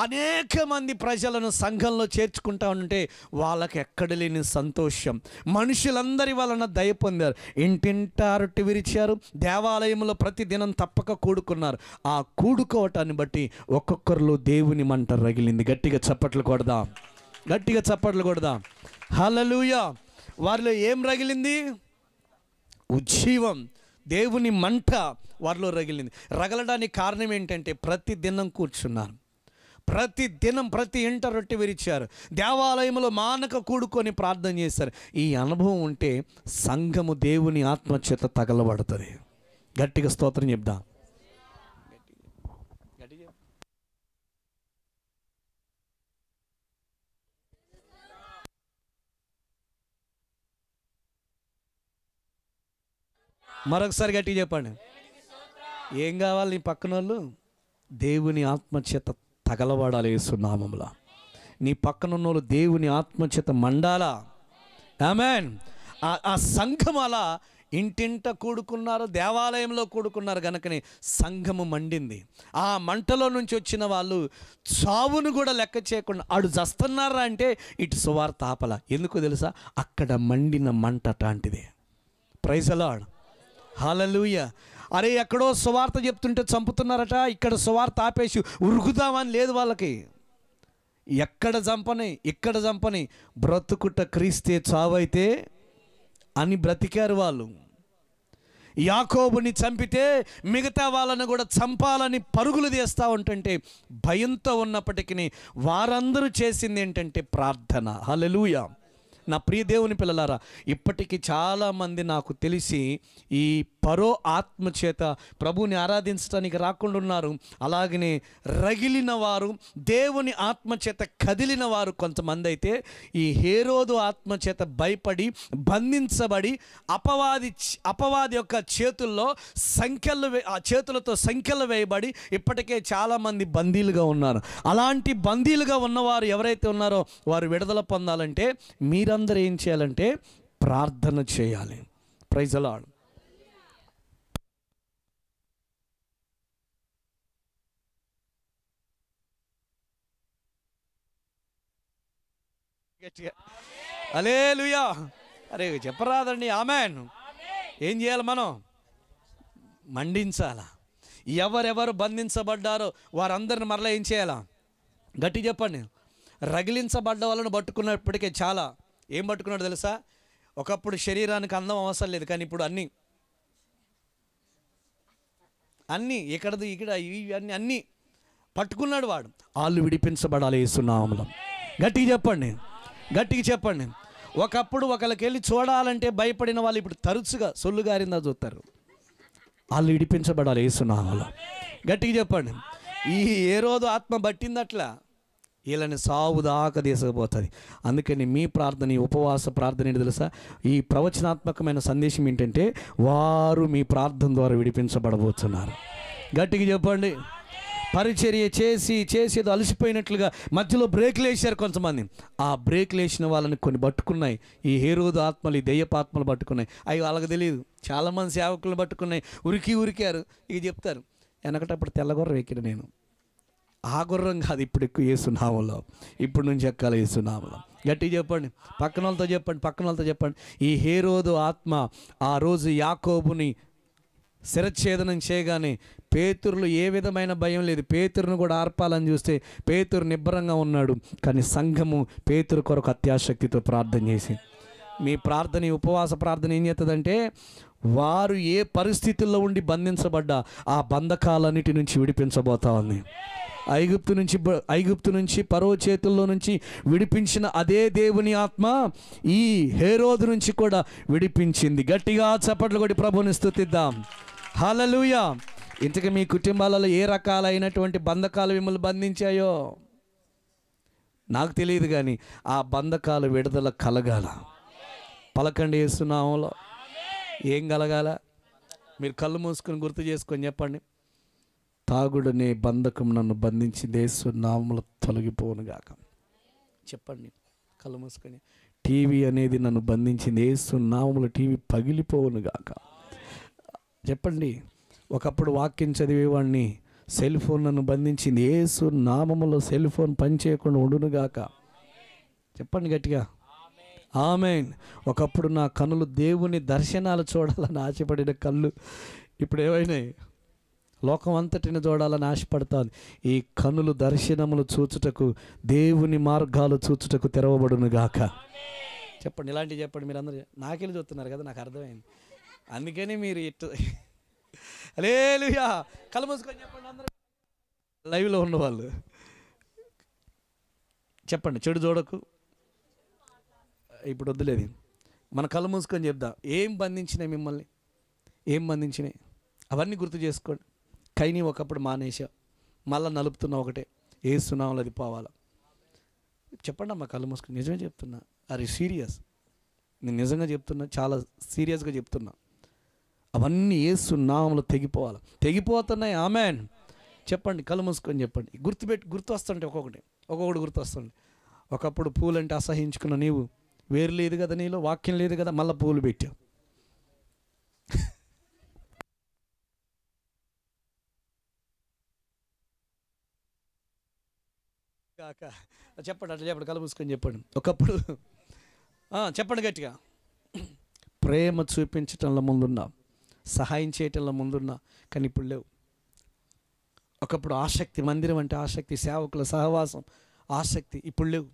అనేక మంది ప్రజలను సంఘంలో చేర్చుకుంటా ఉంటే వాళ్ళకి ఎక్కడ లేని సంతోషం. మనుషులందరి వలన దయ పొందారు. ఇంటింటా రొట్టె విరిచారు. దేవాలయంలో ప్రతి దినం తప్పక కూడుకున్నారు. ఆ కూడుకోవటాన్ని బట్టి ఒక్కొక్కరిలో దేవుని మంట రగిలింది. గట్టిగా చప్పట్లు కొడదాం, గట్టిగా చప్పట్లు కొడదాం. హల్లెలూయా. వారిలో ఏం రగిలింది? ఉజ్జీవం, దేవుని మంట వారిలో రగిలింది. రగలడానికి కారణం ఏంటంటే ప్రతి దినం కూర్చున్నారు, ప్రతి దినం ప్రతి ఇంట రొట్టె విరిచారు, దేవాలయంలో మానక కూడుకొని ప్రార్థన చేశారు. ఈ అనుభవం ఉంటే సంఘము దేవుని ఆత్మచేత తగలబడుతుంది. గట్టిగా స్తోత్రం చెప్దాం. మరొకసారి గట్టిగా చెప్పండి. ఏం కావాలి నీ పక్కన వాళ్ళు? దేవుని ఆత్మచేత తగలబడాలి యేసు నామములో. నీ పక్కన ఉన్న వాళ్ళు దేవుని ఆత్మచేత మండాలా. ఆమేన్. ఆ సంఘం అలా ఇంటింట కూడుకున్నారు, దేవాలయంలో కూడుకున్నారు కనుకనే సంఘము మండింది. ఆ మంటలో నుంచి వచ్చిన వాళ్ళు చావును కూడా లెక్క చేయకుండా అడు చస్తున్నారా అంటే ఇటు సువార్త ఆపల. ఎందుకు తెలుసా? అక్కడ మండిన మంట అటాంటిదే. Praise the lord. హల్లెలూయా. అరే ఎక్కడో సువార్త చెప్తుంటే చంపుతున్నారట, ఇక్కడ సువార్త ఆపేసి ఉరుకుదామని లేదు వాళ్ళకి. ఎక్కడ చంపని ఇక్కడ చంపని, బ్రతుకుట క్రీస్తే చావైతే అని బ్రతికారు వాళ్ళు. యాకోబుని చంపితే మిగతా వాళ్ళను కూడా చంపాలని పరుగులు తీస్తూ ఉంటుంటే భయంతో ఉన్నప్పటికీ వారందరూ చేసింది ఏంటంటే ప్రార్థన. హల్లెలూయా. నా ప్రియ దేవుని పిల్లలారా, ఇప్పటికీ చాలామంది నాకు తెలిసి ఈ పరో ఆత్మచేత ప్రభువుని ఆరాధించడానికి రాకుండా ఉన్నారు. అలాగనే రగిలిన వారు, దేవుని ఆత్మచేత కదిలిన వారు కొంతమంది అయితే ఈ హేరోదు ఆత్మచేత భయపడి బంధించబడి అపవాది యొక్క చేతులతో సంఖ్యలు వేయబడి ఇప్పటికే చాలామంది బందీలుగా ఉన్నారు. అలాంటి బందీలుగా ఉన్నవారు ఎవరైతే ఉన్నారో వారు విడుదల పొందాలంటే మీరందరూ ఏం చేయాలంటే ప్రార్థన చేయాలి. Praise the lord. హల్లెలూయా. అరే చెప్పరాదండి. ఆమేన్. ఏం చేయాలి? మనం మండించాలా. ఎవరెవరు బంధించబడ్డారో వారందరిని మరలా ఏం చేయాలా? గట్టి చెప్పండి. రగిలించబడ్డ వాళ్ళను పట్టుకున్నప్పటికే చాలా. ఏం పట్టుకున్నాడు తెలుసా? ఒకప్పుడు శరీరానికి అందం అవసరం లేదు, కానీ ఇప్పుడు అన్నీ ఇక్కడది ఇక్కడ ఇవన్నీ అన్నీ పట్టుకున్నాడు వాడు. వాళ్ళు విడిపించబడాలి యేసు నామములో. గట్టిగా చెప్పండి, గట్టిగా చెప్పండి. ఒకప్పుడు ఒకరికి వెళ్ళి చూడాలంటే భయపడిన వాళ్ళు ఇప్పుడు తరచుగా సొల్లు గారిందా చూస్తారు. వాళ్ళు విడిపించబడాలి యేసునామములో. గట్టిగా చెప్పండి. ఈ హేరోదు ఆత్మ పట్టిందట్లా వీళ్ళని సావు దాకా తీసుకుపోతుంది. అందుకని మీ ప్రార్థన, ఈ ఉపవాస ప్రార్థన ఏంటి తెలుసా? ఈ ప్రవచనాత్మకమైన సందేశం ఏంటంటే వారు మీ ప్రార్థన ద్వారా విడిపించబడబోతున్నారు. గట్టిగా చెప్పండి. పరిచర్య చేసి ఏదో అలసిపోయినట్లుగా మధ్యలో బ్రేక్లు వేసారు కొంతమంది. ఆ బ్రేక్లు వేసిన వాళ్ళని కొన్ని పట్టుకున్నాయి ఈ హేరోదు ఆత్మలు, ఈ దెయ్యపాత్మలు పట్టుకున్నాయి. అవి వాళ్ళకి తెలియదు. చాలామంది సేవకులను పట్టుకున్నాయి, ఉరికారు. ఇక చెప్తారు, వెనకటప్పుడు తెల్లగొర్ర ఎక్కిన నేను, ఆ గుర్రం కాదు, ఇప్పుడు ఎక్కువ యేసునామములో, ఇప్పుడు నుంచి ఎక్కాలి యేసునామములో. గట్టిగా చెప్పండి. పక్కన వాళ్ళతో చెప్పండి. ఈ హేరోదు ఆత్మ ఆ రోజు యాకోబుని శిరచ్ఛేదనం చేయగానే పేతురులో ఏ విధమైన భయం లేదు. పేతురును కూడా ఆర్పాలని చూస్తే పేతురు నిబ్బరంగా ఉన్నాడు. కానీ సంఘము పేతురు కొరకు అత్యాశక్తితో ప్రార్థన చేసి, మీ ప్రార్థన, ఈ ఉపవాస ప్రార్థన ఏం చేస్తుందంటే వారు ఏ పరిస్థితుల్లో ఉండి బంధించబడ్డా ఆ బంధకాలన్నిటి నుంచి విడిపించబోతా ఉంది. ఐగుప్తు నుంచి ఫరో చేతుల్లో నుంచి విడిపించిన అదే దేవుని ఆత్మ ఈ హేరోదు నుంచి కూడా విడిపించింది. గట్టిగా చప్పట్లు కొట్టి ప్రభువుని స్తుతిద్దాం. హల్లెలూయా. ఇంతకీ మీ కుటుంబాలలో ఏ రకాలైనటువంటి బంధకాలు మిమ్మల్ని బంధించాయో నాకు తెలియదు, కానీ ఆ బంధకాలు విడుదల కలగాల. పలకండి యేసునామములో. ఏం కలగాల? మీరు కళ్ళు మూసుకొని గుర్తు చేసుకొని చెప్పండి. తాగుడనే బంధకం నన్ను బంధించింది, యేసునామములో తొలగిపోనుగాక. చెప్పండి కళ్ళు మూసుకొని. టీవీ అనేది నన్ను బంధించింది, యేసునామములో టీవీ పగిలిపోనుగాక. చెప్పండి. ఒకప్పుడు వాక్యం చదివేవాడిని, సెల్ ఫోన్ నన్ను బంధించింది, యేసునామములో సెల్ ఫోన్ పనిచేయకుండా ఉండునుగాక. చెప్పండి గట్టిగా. ఆమేన్. ఒకప్పుడు నా కన్నులు దేవుని దర్శనాలు చూడాలని ఆశపడిన కళ్ళు ఇప్పుడు ఏమైనాయి? లోకం అంతటిని చూడాలని ఆశపడతాను. ఈ కన్నులు దర్శనములు చూచుటకు, దేవుని మార్గాలు చూచుటకు తెరవబడునుగాక. చెప్పండి. ఇలాంటివి చెప్పండి. మీరు అందరూ నాకెళ్ళి చూస్తున్నారు కదా, నాకు అర్థమైంది. అందుకని మీరు ఇట్టు హల్లెలూయా కళ్ళు మూసుకొని చెప్పండి అందరూ, లైవ్లో ఉన్నవాళ్ళు చెప్పండి. చెడు చూడకు. ఇప్పుడు వద్దులేదు, మన కళ్ళు మూసుకొని చెప్దాం. ఏం బంధించినాయి మిమ్మల్ని? ఏం బంధించినాయి? అవన్నీ గుర్తు చేసుకోండి. కైని ఒకప్పుడు మానేసా, మళ్ళీ నలుపుతున్నా ఒకటే, యేసునామములో అది పోవాలా. చెప్పండి అమ్మా కళ్ళు మూసుకొని. నిజమే చెప్తున్నా, అది సీరియస్. నేను నిజంగా చెప్తున్నా, చాలా సీరియస్గా చెప్తున్నా. అవన్నీ యేసునామములో తెగిపోవాలి. తెగిపోతున్నాయి. ఆమేన్. చెప్పండి. కళ్ళు మూసుకొని చెప్పండి. గుర్తు వస్తుంటే ఒక్కొక్కటి గుర్తు వస్తుంది. ఒకప్పుడు పూలంటే అసహించుకున్న నీవు, వేరు లేదు కదా నీలో, వాక్యం లేదు కదా, మళ్ళీ పూలు పెట్టావు. చెప్పండి. అట్లా చెప్పండి. కళ్ళు మూసుకొని చెప్పండి. ఒకప్పుడు చెప్పండి గట్టిగా. ప్రేమ చూపించటంలో ముందున్నా, సహాయం చేయటంలో ముందున్నా, కానీ ఇప్పుడు లేవు. ఒకప్పుడు ఆసక్తి, మందిరం అంటే ఆసక్తి, సేవకుల సహవాసం ఆసక్తి, ఇప్పుడు లేవు.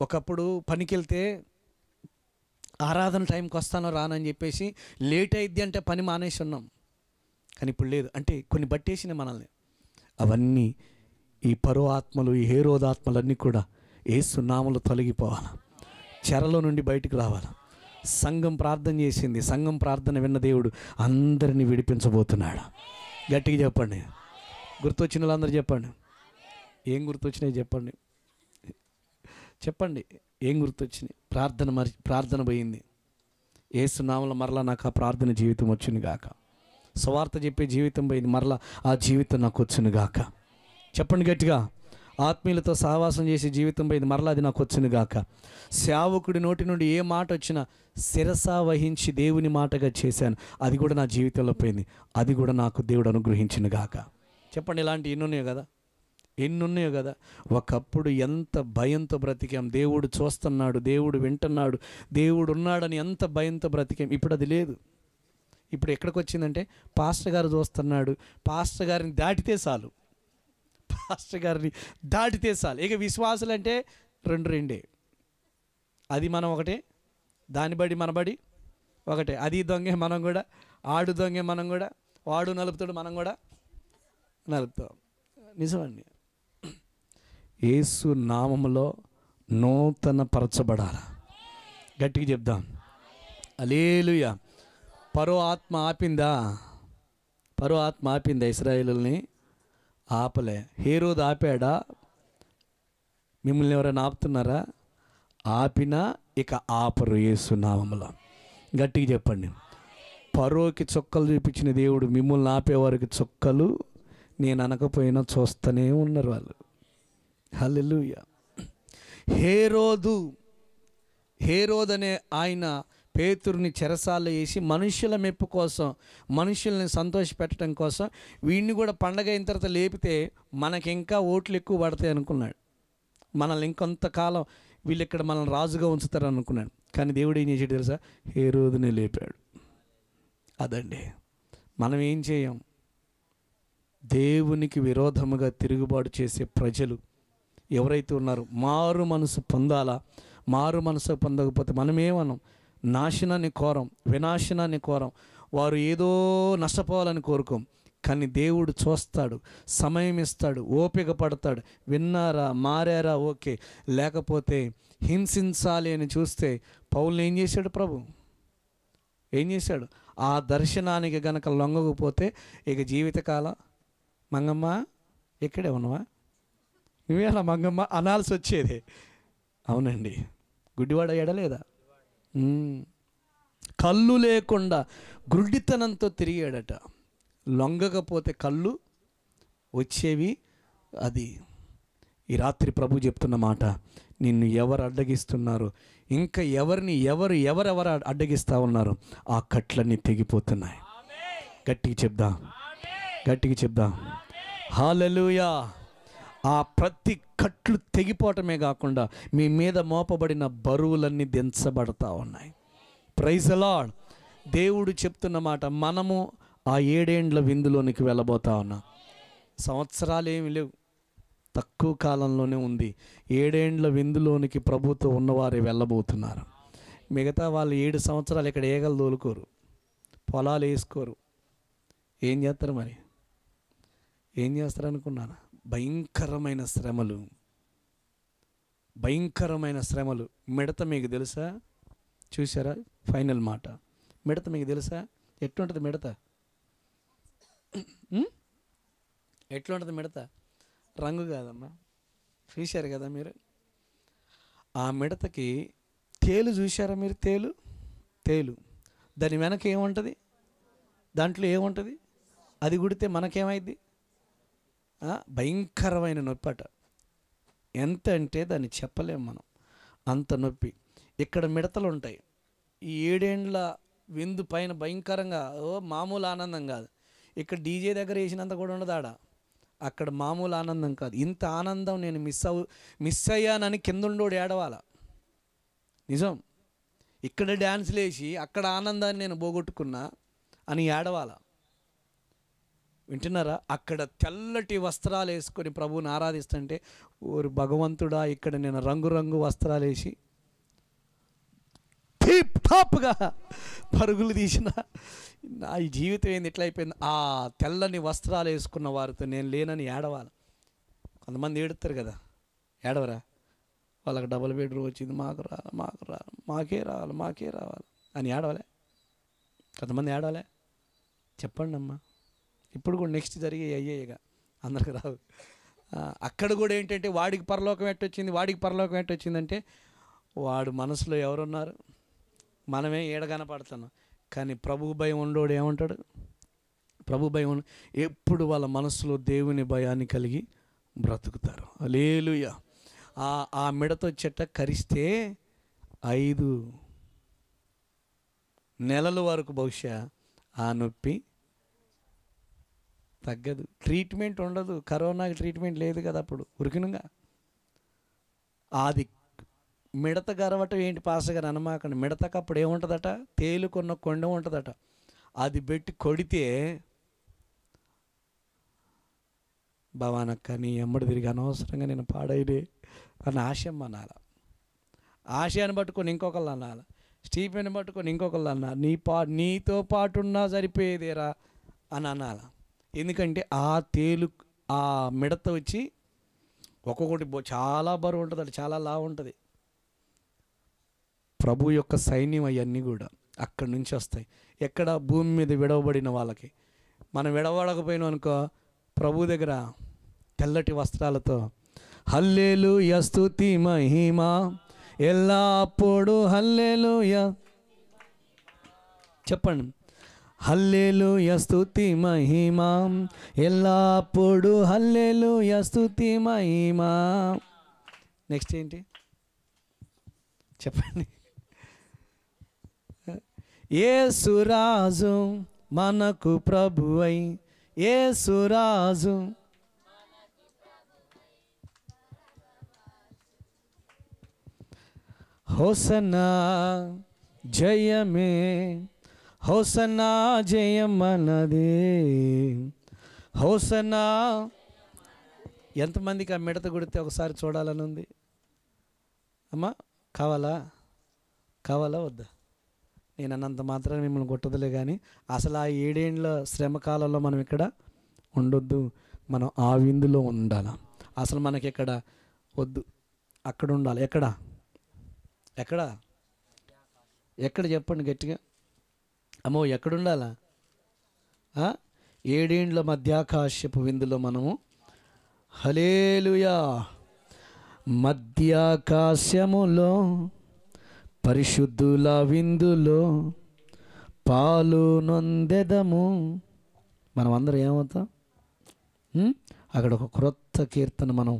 ఒకప్పుడు పనికి వెళ్తే ఆరాధన టైంకి వస్తానో రానని చెప్పేసి లేట్ అయిద్ది అంటే పని మానేసి ఉన్నాం, కానీ ఇప్పుడు లేదు. అంటే కొన్ని బట్టేసిన మనల్ని. అవన్నీ ఈ పరో ఆత్మలు, ఈ హేరోదు ఆత్మలన్నీ కూడా యేసునామములో తొలగిపోవాలి, చెరలో నుండి బయటికి రావాలి. సంఘం ప్రార్థన చేసింది, సంఘం ప్రార్థన విన్న దేవుడు అందరినీ విడిపించబోతున్నాడు. గట్టిగా చెప్పండి. గుర్తొచ్చిన వాళ్ళందరూ చెప్పండి. ఏం గుర్తొచ్చినాయి చెప్పండి. చెప్పండి ఏం గుర్తొచ్చినాయి? ప్రార్థన పోయింది. యేసునామములో మరలా నాకు ఆ ప్రార్థన జీవితం వచ్చును గాక. సువార్త చెప్పే జీవితం పోయింది, మరలా ఆ జీవితం నాకు వచ్చును గాక. చెప్పండి గట్టిగా. ఆత్మీయులతో సహవాసం చేసే జీవితం పోయింది, మరలా అది నాకు వచ్చును గాక. సేవకుడి నోటి నుండి ఏ మాట వచ్చినా శిరస వహించి దేవుని మాటగా చేశాను, అది కూడా నా జీవితంలో పోయింది, అది కూడా నాకు దేవుడు అనుగ్రహించును గాక. చెప్పండి. ఇలాంటి ఎన్నున్నాయో కదా. ఒకప్పుడు ఎంత భయంతో బ్రతికాం, దేవుడు చూస్తున్నాడు, దేవుడు వింటున్నాడు, దేవుడు ఉన్నాడని ఎంత భయంతో బ్రతికాం. ఇప్పుడు అది లేదు. ఇప్పుడు ఎక్కడికి వచ్చిందంటే పాస్టర్ గారు చూస్తున్నాడు, పాస్టర్ గారిని దాటితే చాలు, ఇక విశ్వాసులు అంటే రెండే. అది మనం ఒకటే, దాని బడి మన బడి ఒకటే. అది దొంగే మనం కూడా, ఆడు దొంగే మనం కూడా, వాడు నలుపుతాడు మనం కూడా నలుపుతాం. నిజమండి. యేసు నామములో నూతన పరచబడాలి. గట్టిగా చెప్దాం. హల్లెలూయా. పరో ఆత్మ ఆపిందా? పరో ఆత్మ ఆపిందా ఇశ్రాయేలుల్ని? ఆపలే. హేరోదు ఆపాడా? మిమ్మల్ని ఎవరైనా ఆపుతున్నారా? ఆపినా ఇక ఆపరు యేసు నామములో. గట్టిగా చెప్పండి. పరోకి చుక్కలు చూపించిన దేవుడు మిమ్మల్ని ఆపేవారికి చుక్కలు నేను అనకపోయినా చూస్తూనే ఉన్నారు వాళ్ళు. హల్లెలూయా. హేరోదు అనే ఆయన పేతురుని చెరసాల్లో వేసి మనుషుల మెప్పు కోసం, మనుషుల్ని సంతోషపెట్టడం కోసం వీడిని కూడా పండగ అయిన తర్వాత లేపితే మనకి ఇంకా ఓట్లు ఎక్కువ పడతాయి అనుకున్నాడు. మనల్ని ఇంకొంతకాలం వీళ్ళు ఇక్కడ మనల్ని రాజుగా ఉంచుతారు అనుకున్నాడు. కానీ దేవుడు ఏం చేసాడు తెలుసా? హేరోదుని లేపాడు. అదండి మనం ఏం చేయం. దేవునికి విరోధముగా తిరుగుబాటు చేసే ప్రజలు ఎవరైతే ఉన్నారో మారు మనసు పొందాలా. మారు మనసు పొందకపోతే మనమేమనం? నాశనాన్ని కోరం, వినాశనాన్ని కోరం. వారు ఏదో నష్టపోవాలని కోరుకోం. కానీ దేవుడు చూస్తాడు, సమయం ఇస్తాడు, ఓపిక పడతాడు. విన్నారా, మారారా, ఓకే. లేకపోతే హింసించాలి అని చూస్తే పౌలుని ఏం చేశాడు ప్రభు? ఏం చేశాడు? ఆ దర్శనానికి గనక లొంగకపోతే ఇక జీవితకాలం మంగమ్మ ఇక్కడే ఉన్నవా, నువ్వేలా మంగమ్మ అనాల్సి వచ్చేది. అవునండి, గుడ్డివాడ ఎడలేదా? కళ్ళు లేకుండా గుడ్డితనంతో తిరిగాడట. లొంగకపోతే కళ్ళు వచ్చేవి. అది ఈ రాత్రి ప్రభు చెప్తున్న మాట. నిన్ను ఎవరు అడ్డగిస్తున్నారు, ఇంకా ఎవరెవరు అడ్డగిస్తూ ఉన్నారు, ఆ కట్లన్నీ తెగిపోతున్నాయి. గట్టిగా చెప్దాం, గట్టిగా చెప్దాం. హల్లెలూయా. ఆ ప్రతి కట్లు తెగిపోవటమే కాకుండా మీ మీద మోపబడిన బరువులన్నీ దించబడతా ఉన్నాయి. Praise the Lord. దేవుడు చెప్తున్న మాట, మనము ఆ 7 ఏండ్ల విందులోనికి వెళ్ళబోతా ఉన్నాం. సంవత్సరాలు ఏమి లేవు, తక్కువ కాలంలోనే ఉంది. 7 ఏండ్ల విందులోనికి ప్రభుతో ఉన్నవారే వెళ్ళబోతున్నారు. మిగతా వాళ్ళు 7 సంవత్సరాలు ఇక్కడ ఏగలు తోలుకోరు, పొలాలు వేసుకోరు. ఏం చేస్తారు మరి? ఏం చేస్తారు అనుకున్నాను? భయంకరమైన శ్రమలు, భయంకరమైన శ్రమలు. మిడత మీకు తెలుసా? చూసారా? ఫైనల్ మాట. మిడత మీకు తెలుసా? ఎట్లుంటుంది మిడత? ఎట్లుంటుంది మిడత? రంగు కాదమ్మా, చూశారు కదా మీరు. ఆ మిడతకి తేలు చూశారా మీరు? తేలు దాని వెనక ఏముంటుంది? దాంట్లో ఏముంటుంది? అది కుడితే మనకేమైంది? భయంకరమైన నొప్పి అట. ఎంత అంటే దాన్ని చెప్పలేము మనం, అంత నొప్పి. ఇక్కడ మిడతలు ఉంటాయి. ఈ 7 ఏండ్ల విందు పైన భయంకరంగా మామూలు ఆనందం కాదు. ఇక్కడ డీజే దగ్గర వేసినంత కూడా ఉండదు ఆడ. అక్కడ మామూలు ఆనందం కాదు. ఇంత ఆనందం నేను మిస్ అయ్యానని కిందుండోడు ఏడవాల. నిజం. ఇక్కడ డ్యాన్స్లు వేసి అక్కడ ఆనందాన్ని నేను పోగొట్టుకున్నా అని ఏడవాల. వింటున్నారా? అక్కడ తెల్లటి వస్త్రాలు వేసుకొని ప్రభువుని ఆరాధిస్తుంటే, ఓరు భగవంతుడా, ఇక్కడ నేను రంగురంగు వస్త్రాలు వేసి టిప్ టాప్గా పరుగులు తీసిన నా ఈ జీవితం ఏంది ఇట్లా అయిపోయింది. ఆ తెల్లని వస్త్రాలు వేసుకున్న వారితో నేను లేనని ఏడవాలి. కొంతమంది ఏడుస్తారు కదా, ఏడవరా? వాళ్ళకి డబుల్ బెడ్రూమ్ వచ్చింది, మాకు మాకే రావాలి అని ఏడవలే? కొంతమంది ఏడవలే? చెప్పండి అమ్మా. ఇప్పుడు కూడా నెక్స్ట్ జరిగే అయ్యేగా, అందరికి రావు. అక్కడ కూడా ఏంటంటే వాడికి పరలోకం ఎట్టొచ్చిందంటే వాడు మనసులో ఎవరున్నారు? మనమే ఏడగనపడుతున్నాం. కానీ ప్రభు భయం ఉండోడు ఏమంటాడు? ప్రభు భయం ఎప్పుడు వాళ్ళ మనసులో దేవుని భయాన్ని కలిగి బ్రతుకుతారు. హల్లెలూయా. ఆ మిడత చెట్ట కరిస్తే 5 నెలల వరకు బహుశా ఆ నొప్పి తగ్గదు. ట్రీట్మెంట్ ఉండదు. కరోనాకి ట్రీట్మెంట్ లేదు కదా అప్పుడు, ఉరికినగా. అది మిడత గరవటం ఏంటి పాస్టర్ గారు అనమాకండి. మిడతకు అప్పుడు ఏముంటుందట? తేలుకున్న కొండ ఉంటుందట. అది పెట్టి కొడితే భవానక్క నీ ఎమ్మడి తిరిగి అనవసరంగా నేను పాడైదే అని ఆశయం అనాల. ఆశయాన్ని పట్టుకొని ఇంకొకళ్ళు అనాలి. స్టీఫెన్ పట్టుకొని ఇంకొకళ్ళు అన్నారు. నీతో పాటున్నా సరిపోయేదేరా అని అనాలి. ఎందుకంటే ఆ మిడత వచ్చి ఒక్కొక్కటి చాలా బరువు ఉంటుంది, అది చాలా లావు ఉంటుంది. ప్రభు యొక్క సైన్యం అవన్నీ కూడా అక్కడి నుంచి వస్తాయి. ఎక్కడ? భూమి మీద విడవబడిన వాళ్ళకి. మనం విడవడకపోయినాం అనుకో, ప్రభు దగ్గర తెల్లటి వస్త్రాలతో హల్లెలూయా స్తుతి మహిమ ఎల్లప్పుడు హల్లెలూయా, చెప్పండి, హల్లెలూయా స్తుతి మహిమ ఎల్లప్పుడు హల్లెలూయా స్తుతి మహిమ. నెక్స్ట్ ఏంటి చెప్పండి? యేసురాజు మనకు ప్రభువై, యేసురాజు హోసన్నా జయమే, హోసన్నా జయం మనదే, హోసన్నా. ఎంతమందికి ఆ మిడత కొడితే ఒకసారి చూడాలని ఉంది? అమ్మా కావాలా? కావాలా వద్దా? నేను అన్నంత మాత్రం మిమ్మల్ని కొట్టదులే, కానీ అసలు ఆ 7 ఏళ్ళ శ్రమ కాలంలో మనం ఇక్కడ ఉండొద్దు, మనం ఆ విందులో ఉండాలి. అసలు మనకి ఇక్కడ వద్దు, అక్కడ ఉండాలి. ఎక్కడ? ఎక్కడ? ఎక్కడ చెప్పండి గట్టిగా. అమ్మో ఎక్కడ ఉండాలా? 7 ఏండ్ల మధ్యాకాశపు విందులో మనము. హల్లెలూయా. మధ్యాకాశములో పరిశుద్ధుల విందులో పాలు నొందెదము. మనం అందరం ఏమవుతాం? అక్కడ ఒక క్రొత్త కీర్తన మనం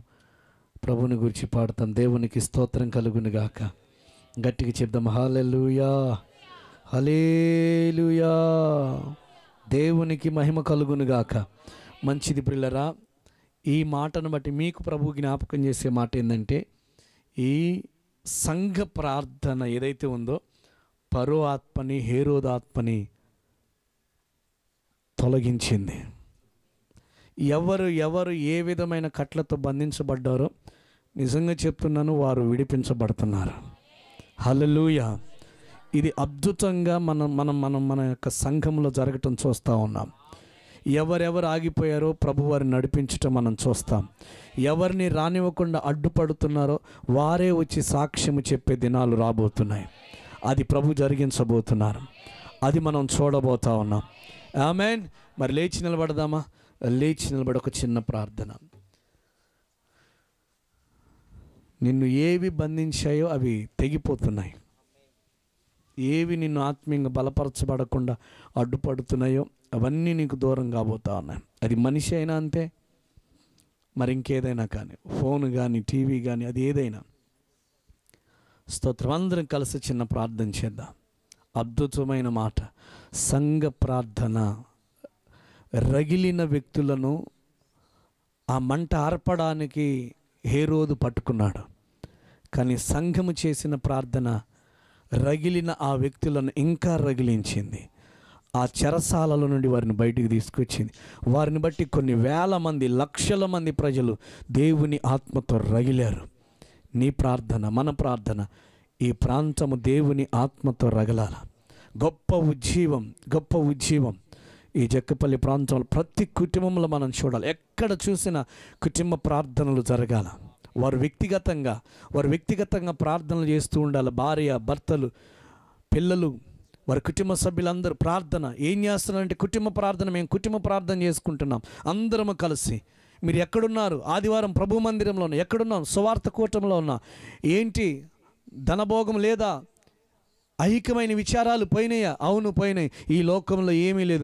ప్రభుని గురించి పాడుతాం. దేవునికి స్తోత్రం కలుగును గాక. గట్టిగా చెప్దాం, హల్లెలూయా, హల్లెలూయా. దేవునికి మహిమ కలుగును గాక. మంచిది ప్రియులారా, ఈ మాటను బట్టి మీకు ప్రభు జ్ఞాపకం చేసే మాట ఏంటంటే, ఈ సంఘ ప్రార్థన ఏదైతే ఉందో పరో ఆత్మని, హేరోదాత్మని తొలగించింది. ఎవరు ఏ విధమైన కట్లతో బంధించబడ్డారో నిజంగా చెప్తున్నాను, వారు విడిపించబడుతున్నారు. హల్లెలూయా. ఇది అద్భుతంగా మన యొక్క సంఘంలో జరగటం చూస్తూ ఉన్నాం. ఎవరెవరు ఆగిపోయారో ప్రభు వారిని నడిపించటం మనం చూస్తాం. ఎవరిని రానివ్వకుండా అడ్డుపడుతున్నారో వారే వచ్చి సాక్ష్యము చెప్పే దినాలు రాబోతున్నాయి. అది ప్రభు జరిగించబోతున్నారు. అది మనం చూడబోతా ఉన్నాం. ఆమేన్. మరి లేచి నిలబడదామా? లేచి నిలబడి ఒక చిన్న ప్రార్థన. నిన్ను ఏవి బంధించాయో అవి తెగిపోతున్నాయి. ఏవి నిన్ను ఆత్మీయంగా బలపరచబడకుండా అడ్డుపడుతున్నాయో అవన్నీ నీకు దూరం కాబోతా ఉన్నాయి. అది మనిషి అయినా అంతే, మరి ఇంకేదైనా కానీ, ఫోన్ కానీ, టీవీ కానీ, అది ఏదైనా. స్తోత్రం. అందరం కలిసి చిన్న ప్రార్థన చేద్దాం. అద్భుతమైన మాట. సంఘ ప్రార్థన. రగిలిన వ్యక్తులను ఆ మంట ఆర్పడానికి హేరోదు పట్టుకున్నాడు, కానీ సంఘము చేసిన ప్రార్థన రగిలిన ఆ వ్యక్తులను ఇంకా రగిలించింది. ఆ చెరసాలలో నుండి వారిని బయటికి తీసుకొచ్చింది. వారిని బట్టి కొన్ని వేల మంది, లక్షల మంది ప్రజలు దేవుని ఆత్మతో రగిలారు. నీ ప్రార్థన, మన ప్రార్థన, ఈ ప్రాంతము దేవుని ఆత్మతో రగలాల. గొప్ప ఉజ్జీవం ఈ జక్కపల్లి ప్రాంతంలో ప్రతి కుటుంబంలో మనం చూడాలి. ఎక్కడ చూసినా కుటుంబ ప్రార్థనలు జరగాల. వారు వ్యక్తిగతంగా ప్రార్థనలు చేస్తూ ఉండాలి. భార్య, భర్తలు, పిల్లలు, వారి కుటుంబ సభ్యులందరూ ప్రార్థన. ఏం చేస్తున్నారంటే కుటుంబ ప్రార్థన. మేము కుటుంబ ప్రార్థన చేసుకుంటున్నాం అందరము కలిసి. మీరు ఎక్కడున్నారు? ఆదివారం ప్రభు మందిరంలో ఉన్నా. ఎక్కడున్నాం? సువార్త కూటంలో ఉన్నా. ఏంటి ధనభోగం లేదా? ఐహికమైన విచారాలు పోయినాయా? అవును పోయినాయి. ఈ లోకంలో ఏమీ లేదు.